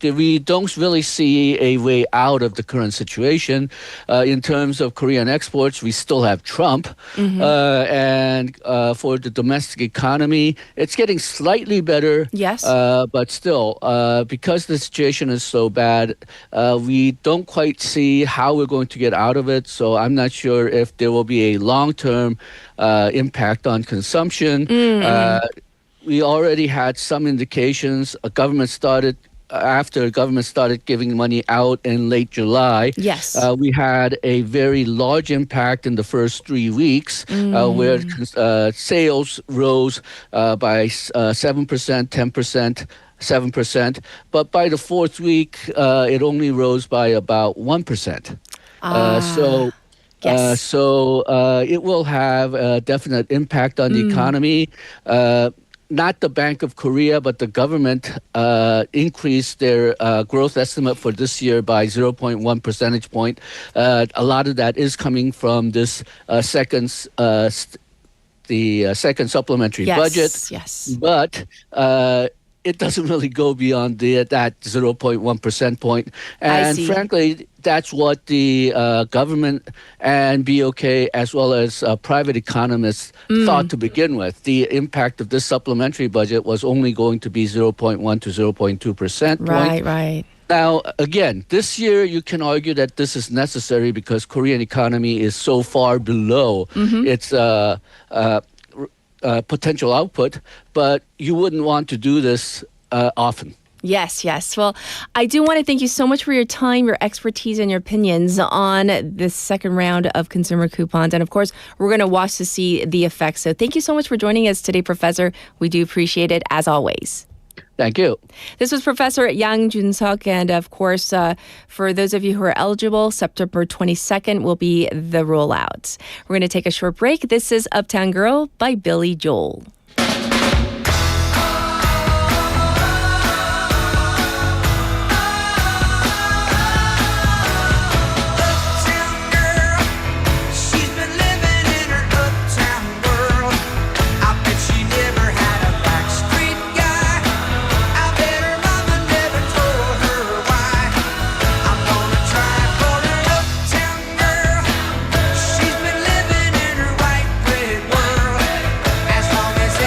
we don't really see a way out of the current situation. In terms of Korean exports, we still have Trump, and for the domestic economy, it's getting slightly better. Yes, but still, because the situation is so bad, we don't quite see how we're going to get out of it. So I'm not sure if there will be a long-term impact on consumption. We already had some indications. After government started giving money out in late July. Yes. We had a very large impact in the first 3 weeks where sales rose by 7%, 10%, 7%. But by the fourth week, it only rose by about 1%. Yes. So it will have a definite impact on the economy. Not the Bank of Korea, but the government increased their growth estimate for this year by 0.1 percentage point. A lot of that is coming from this second supplementary budget. Yes. But it doesn't really go beyond that 0.1 percent point. And frankly, that's what the government and BOK as well as private economists thought to begin with. The impact of this supplementary budget was only going to be 0.1 to 0.2 percent point. Right. Now, again, this year you can argue that this is necessary because Korean economy is so far below its potential output, but you wouldn't want to do this often. Yes. Well, I do want to thank you so much for your time, your expertise, and your opinions on this second round of consumer coupons. And of course, we're going to watch to see the effects. So thank you so much for joining us today, Professor. We do appreciate it, as always. Thank you. This was Professor Yang Jun-seok, and of course, for those of you who are eligible, September 22nd will be the rollout. We're going to take a short break. This is Uptown Girl by Billy Joel. As long as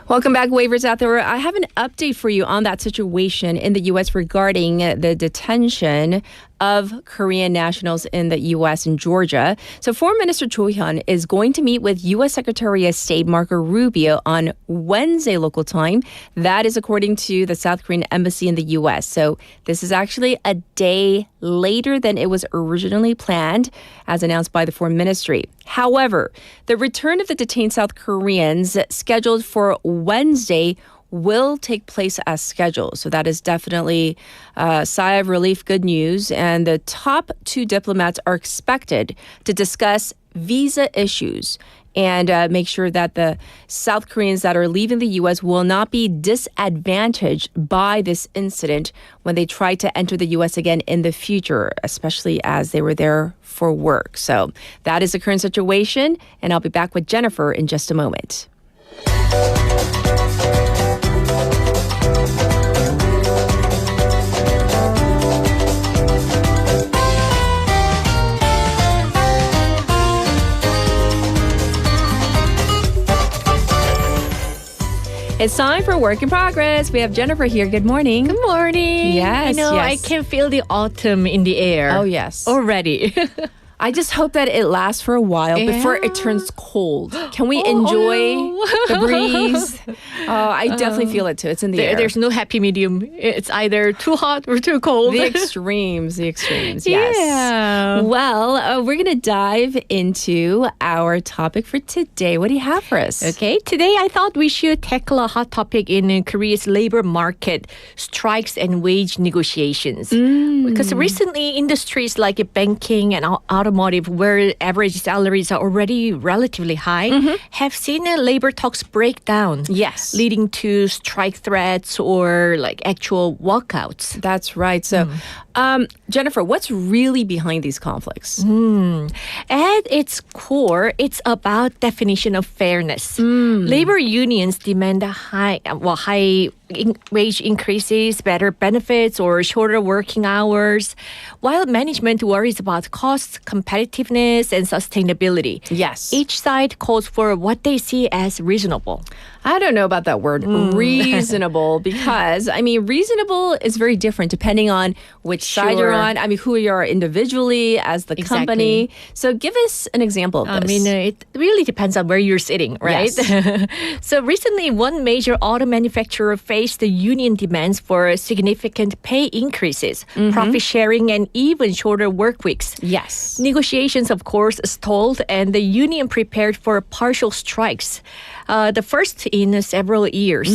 Welcome back, Wavers out there. I have an update for you on that situation in the U.S. regarding the detention of Korean nationals in the U.S. and Georgia. So Foreign Minister Cho Hyun is going to meet with U.S. Secretary of State Marco Rubio on Wednesday local time. That is according to the South Korean embassy in the U.S. So this is actually a day later than it was originally planned, as announced by the Foreign Ministry. However, the return of the detained South Koreans scheduled for Wednesday will take place as scheduled. So that is definitely a sigh of relief, good news. And the top two diplomats are expected to discuss visa issues and make sure that the South Koreans that are leaving the U.S. will not be disadvantaged by this incident when they try to enter the U.S. again in the future, especially as they were there for work. So that is the current situation, and I'll be back with Jennifer in just a moment. It's time for Work in Progress. We have Jennifer here. Good morning. Good morning. Yes, yes. I can feel the autumn in the air. Oh, yes. Already. I just hope that it lasts for a while before it turns cold. Can we enjoy the breeze? I definitely feel it too. It's in the air. There's no happy medium. It's either too hot or too cold. The extremes, yes. Yeah. Well, we're going to dive into our topic for today. What do you have for us? Okay, today I thought we should tackle a hot topic in Korea's labor market, strikes and wage negotiations. Because recently industries like banking and automotive, where average salaries are already relatively high, have seen labor talks break down. Yes. Leading to strike threats or like actual walkouts. That's right. So, Jennifer, what's really behind these conflicts? At its core, it's about definition of fairness. Labor unions demand high wage increases, better benefits, or shorter working hours, while management worries about costs, competitiveness, and sustainability. Yes. Each side calls for what they see as reasonable. I don't know about that word, reasonable, because, reasonable is very different depending on which side you're on. Who you are individually as the company. So give us an example of this. It really depends on where you're sitting, right? Yes. So recently, one major auto manufacturer faced the union demands for significant pay increases, profit sharing, and even shorter work weeks. Yes. Negotiations, of course, stalled, and the union prepared for partial strikes. The first in several years.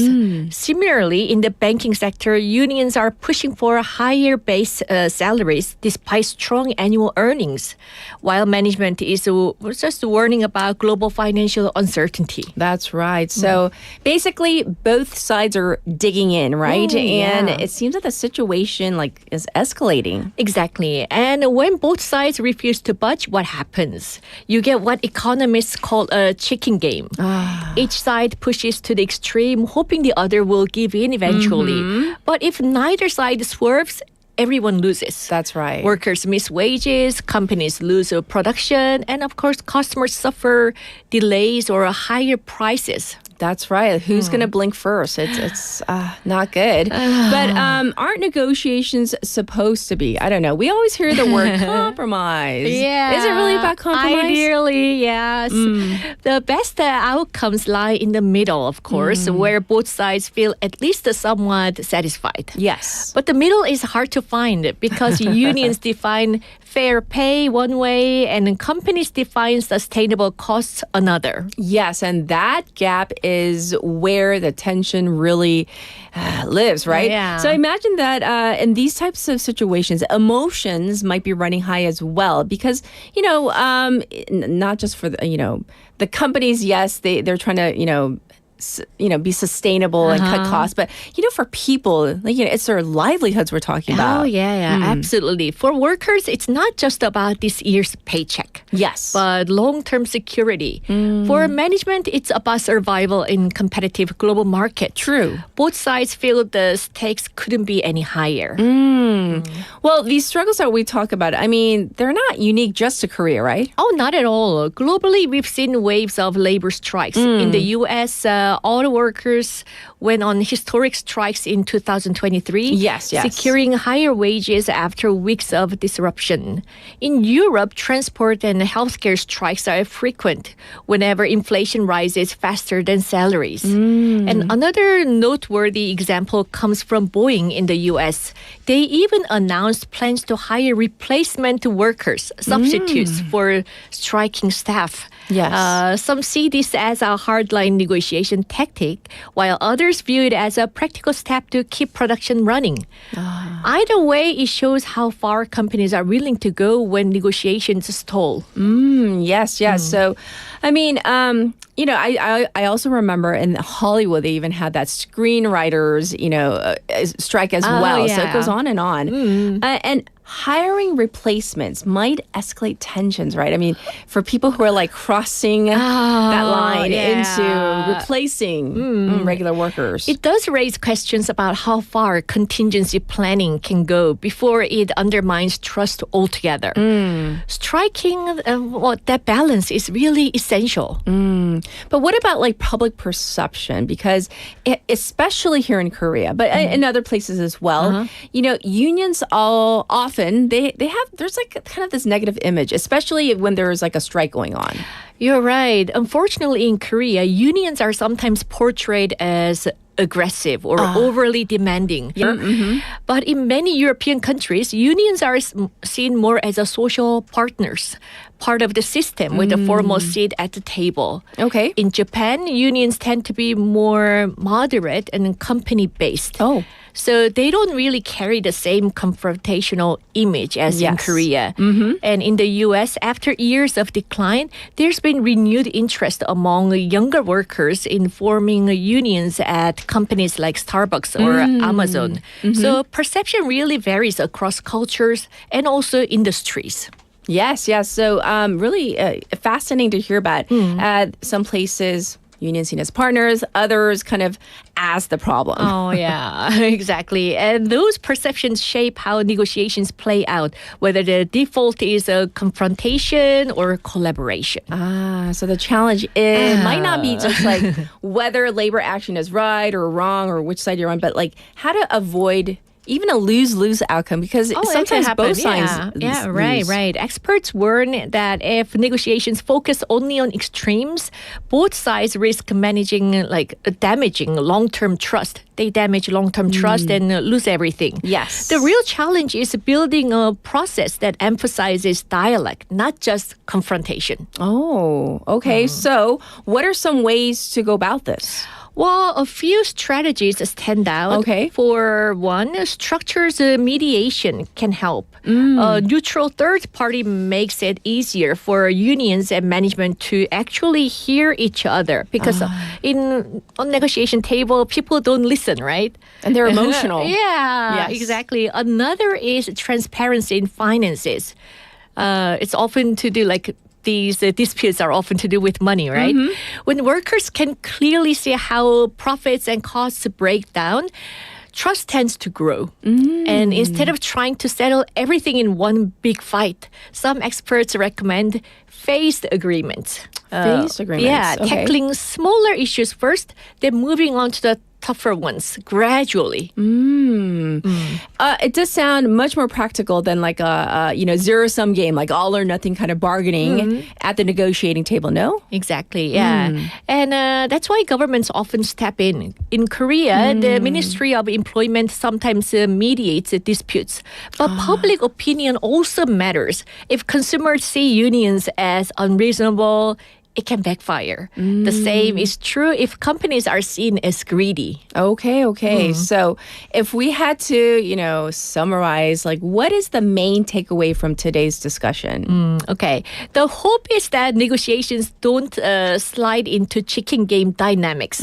Similarly, in the banking sector, unions are pushing for higher base salaries despite strong annual earnings, while management is just warning about global financial uncertainty. That's right. So basically, both sides are digging in, right? And it seems that the situation is escalating. Exactly. And when both sides refuse to budge, what happens? You get what economists call a chicken game. Each side pushes to the extreme, hoping the other will give in eventually. But if neither side swerves, everyone loses. That's right. Workers miss wages, companies lose production, and of course, customers suffer delays or higher prices. That's right. Who's going to blink first? It's not good. But aren't negotiations supposed to be? I don't know. We always hear the word compromise. Yeah. Is it really about compromise? Ideally, yes. The best outcomes lie in the middle, of course, where both sides feel at least somewhat satisfied. Yes. But the middle is hard to find because unions define fair pay one way and companies define sustainable costs another. Yes, and that gap is where the tension really lives, right? Yeah. So imagine that in these types of situations, emotions might be running high as well because, not just for the companies, yes, they're trying to, be sustainable and cut costs. But, for people, it's their livelihoods we're talking about. Oh, yeah, absolutely. For workers, it's not just about this year's paycheck. Yes. But long-term security. For management, it's about survival in competitive global market. True. Both sides feel the stakes couldn't be any higher. Well, these struggles that we talk about, they're not unique just to Korea, right? Oh, not at all. Globally, we've seen waves of labor strikes. In the U.S., auto workers went on historic strikes in 2023. Yes. Securing higher wages after weeks of disruption. In Europe, transport and healthcare strikes are frequent whenever inflation rises faster than salaries. And another noteworthy example comes from Boeing in the US. They even announced plans to hire replacement workers, substitutes for striking staff. Yes. Some see this as a hardline negotiation tactic, while others view it as a practical step to keep production running. Either way, it shows how far companies are willing to go when negotiations stall. Yes. So, I mean, I also remember in Hollywood, they even had that screenwriters, strike as well. Yeah. So it goes on and on. And hiring replacements might escalate tensions, right? I mean, for people who are like crossing that line into replacing regular workers. It does raise questions about how far contingency planning can go before it undermines trust altogether. Striking that balance is really essential. But what about like public perception? Because especially here in Korea, but in other places as well, unions all often there's like kind of this negative image, especially when there's like a strike going on. You're right. Unfortunately, in Korea, unions are sometimes portrayed as aggressive or overly demanding. But in many European countries, unions are seen more as a social partners, part of the system with a formal seat at the table. Okay. In Japan, unions tend to be more moderate and company-based. So they don't really carry the same confrontational image as in Korea. And in the US, after years of decline, there's been renewed interest among younger workers in forming unions at companies like Starbucks or Amazon. So perception really varies across cultures and also industries. Yes. So really fascinating to hear about. Some places, unions seen as partners, others kind of as the problem. Oh, yeah, exactly. And those perceptions shape how negotiations play out, whether the default is a confrontation or collaboration. So the challenge might not be just like whether labor action is right or wrong or which side you're on, but like how to avoid even a lose-lose outcome, because sometimes both sides Yeah, lose. right. Experts warn that if negotiations focus only on extremes, both sides risk damaging long-term trust. They damage long-term trust and lose everything. Yes. The real challenge is building a process that emphasizes dialogue, not just confrontation. Oh, okay. So what are some ways to go about this? Well, a few strategies stand out. Okay. For one, structures mediation can help. A neutral third party makes it easier for unions and management to actually hear each other, because on negotiation table, people don't listen, right? And they're emotional. Yeah, Yes. exactly. Another is transparency in finances. It's often to do these disputes are often to do with money, right? When workers can clearly see how profits and costs break down, trust tends to grow. And instead of trying to settle everything in one big fight, some experts recommend phased agreements. Phased agreements. Yeah, okay. tackling smaller issues first, then moving on to the tougher ones gradually. It does sound much more practical than like a zero-sum game, like all or nothing kind of bargaining at the negotiating table. No? Exactly, yeah. And that's why governments often step in. In Korea, the Ministry of Employment sometimes mediates disputes. But public opinion also matters. If consumers see unions as unreasonable, it can backfire. The same is true if companies are seen as greedy. Okay. So if we had to, summarize, what is the main takeaway from today's discussion? Okay. The hope is that negotiations don't slide into chicken game dynamics.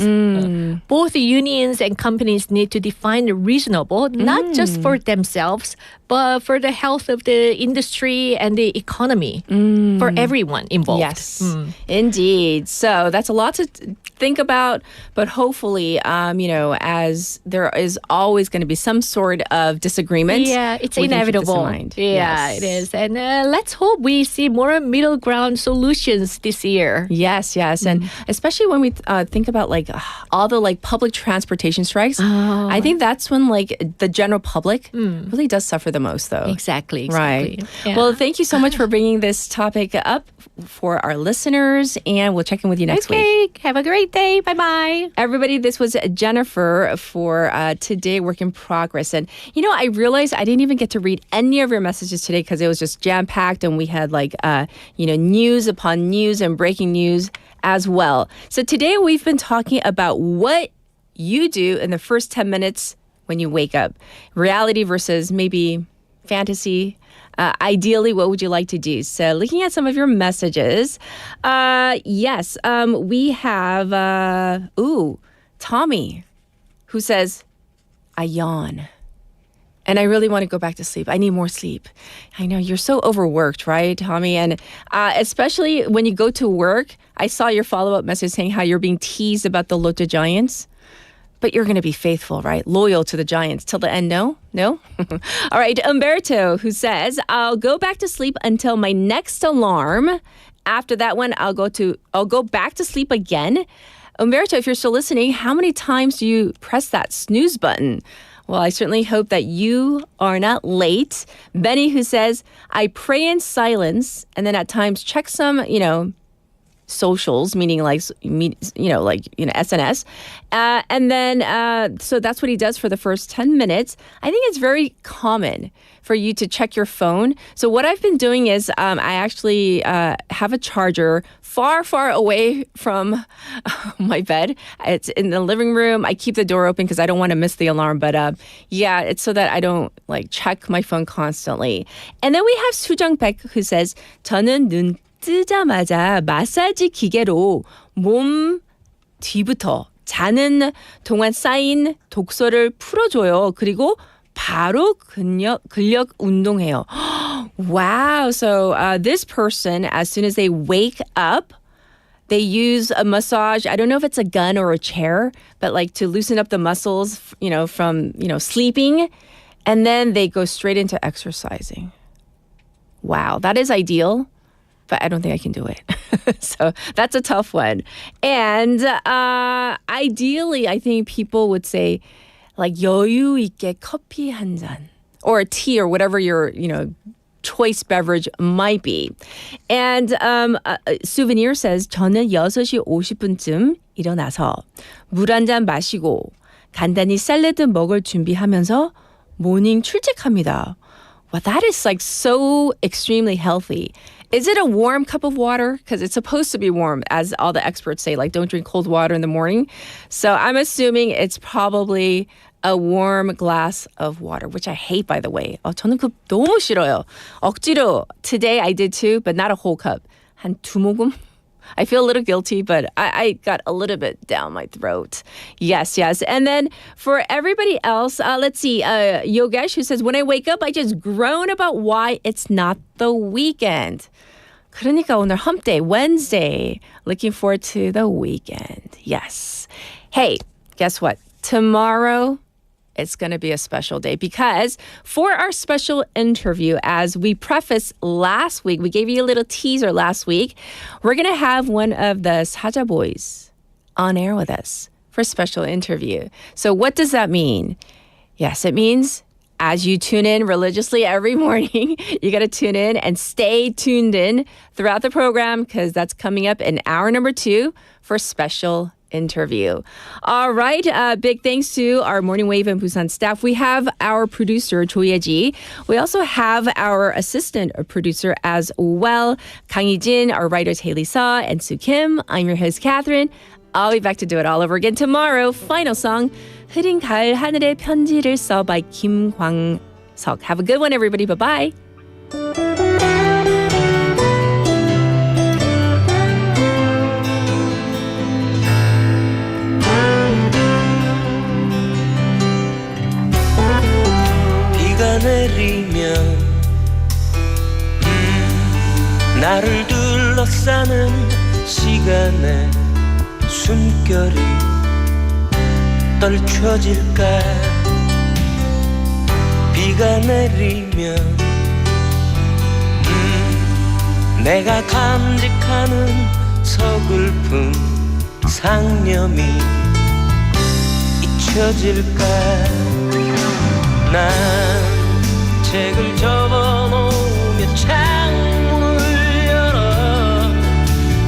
Both unions and companies need to define reasonable, not just for themselves, but for the health of the industry and the economy for everyone involved. Yes, indeed. So that's a lot to think about, but hopefully, as there is always going to be some sort of disagreement. Yeah, it's we can keep this in inevitable. mind. Yeah, Yes. it is. And let's hope we see more middle ground solutions this year. Yes, and especially when we think about like all the like public transportation strikes, I think that's when like the general public really does suffer the most, though. Exactly. Right. Yeah. Well, thank you so much for bringing this topic up for our listeners, and we'll check in with you next week. Okay, have a great day. Bye-bye. Everybody, this was Jennifer for Today Work in Progress. And, I realized I didn't even get to read any of your messages today because it was just jam-packed and we had like, news upon news and breaking news as well. So today we've been talking about what you do in the first 10 minutes when you wake up. Reality versus maybe fantasy. Ideally, what would you like to do? So looking at some of your messages, yes, we have, Tommy, who says, I yawn. And I really want to go back to sleep. I need more sleep. I know you're so overworked, right, Tommy? And especially when you go to work, I saw your follow-up message saying how you're being teased about the Lotte Giants. But you're going to be faithful, right? Loyal to the Giants till the end, no? No? All right, Umberto, who says, I'll go back to sleep until my next alarm. After that one, I'll go back to sleep again. Umberto, if you're still listening, how many times do you press that snooze button? Well, I certainly hope that you are not late. Benny, who says, I pray in silence and then at times check some, socials, meaning like, SNS. And then, so that's what he does for the first 10 minutes. I think it's very common for you to check your phone. So what I've been doing is I actually have a charger far, far away from my bed. It's in the living room. I keep the door open because I don't want to miss the alarm. But it's so that I don't like check my phone constantly. And then we have Sujang Baek, who says, 저는 눈 뜨자마자 마사지 기계로 몸 뒤부터 자는 동안 쌓인 독소를 풀어줘요. 그리고 바로 근력 운동해요. Wow. So this person, as soon as they wake up, they use a massage. I don't know if it's a gun or a chair, but like to loosen up the muscles, from, sleeping. And then they go straight into exercising. Wow. That is ideal. But I don't think I can do it. So that's a tough one. And ideally, I think people would say, like, 여유 있게 커피 한 잔. Or tea or whatever your, choice beverage might be. And Souvenir says, 저는 6시 50분쯤 일어나서 물 한 잔 마시고 간단히 샐러드 먹을 준비하면서 모닝 출첵합니다. Wow, that is like so extremely healthy. Is it a warm cup of water? Because it's supposed to be warm, as all the experts say, like don't drink cold water in the morning. So I'm assuming it's probably a warm glass of water, which I hate, by the way. 저는 그거 너무 싫어요. 억지로. Today I did too, but not a whole cup. 한 2모금? I feel a little guilty, but I got a little bit down my throat. Yes. And then for everybody else, let's see. Yogesh, who says, when I wake up, I just groan about why it's not the weekend. 그러니까 오늘 hump day, Wednesday. Looking forward to the weekend. Yes. Hey, guess what? Tomorrow, it's going to be a special day because for our special interview, as we prefaced last week, we gave you a little teaser last week, we're going to have one of the 사자 boys on air with us for a special interview. So what does that mean? Yes, it means as you tune in religiously every morning, you got to tune in and stay tuned in throughout the program because that's coming up in hour number 2 for special interview. All right. Big thanks to our Morning Wave and Busan staff. We have our producer, Jo Ye-ji. We also have our assistant producer as well, Kang Yi-jin, our writers, Haley Saw and Soo Kim. I'm your host, Catherine. I'll be back to do it all over again tomorrow. Final song, 흐린 가을 하늘에 편지를 써 by 김광석. Have a good one, everybody. Bye-bye. 내리면 나를 둘러싸는 시간의 숨결이 떨쳐질까 비가 내리면 내가 간직하는 서글픈 상념이 잊혀질까 난 책을 접어놓으며 창문을 열어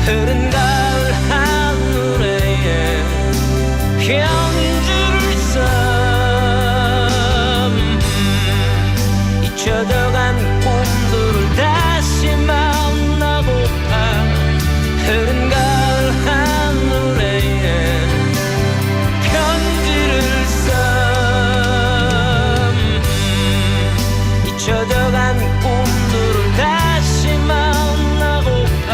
흐른 가을 하늘에 편지를 써 잊혀져간 꿈들을 다시 만나고파 흐른 가을 하늘에 편지를 써 잊혀져간 꿈들을 다시 만나고파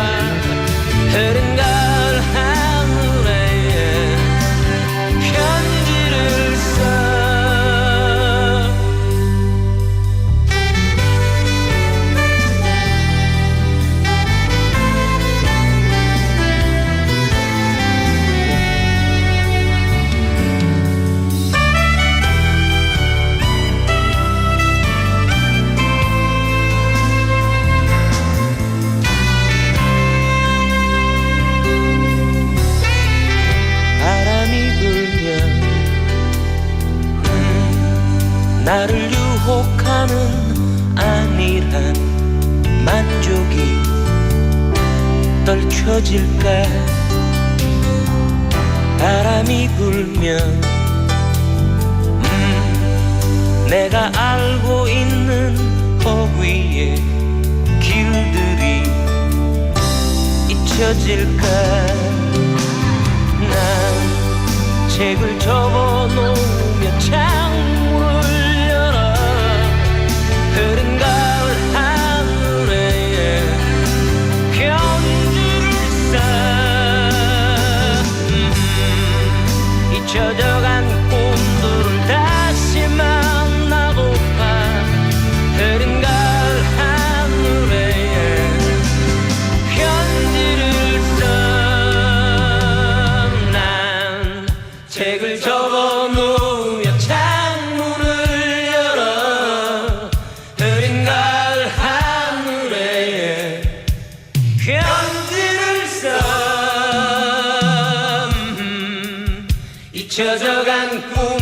흐른 가을 하늘에 편지를 써 나를 유혹하는 안일한 만족이 떨쳐질까 바람이 불면 내가 알고 있는 법 위의 길들이 잊혀질까 난 책을 접어놓으며 창문을 흐른 가을 하늘에 편지를 써 잊혀져간 꿈들을 다시 만나고파 흐른 가을 하늘에 편지를 써 난 책을 접어놓으며 창문을 열어 흐린 가을 하늘에 편지를 써 잊혀져간 꿈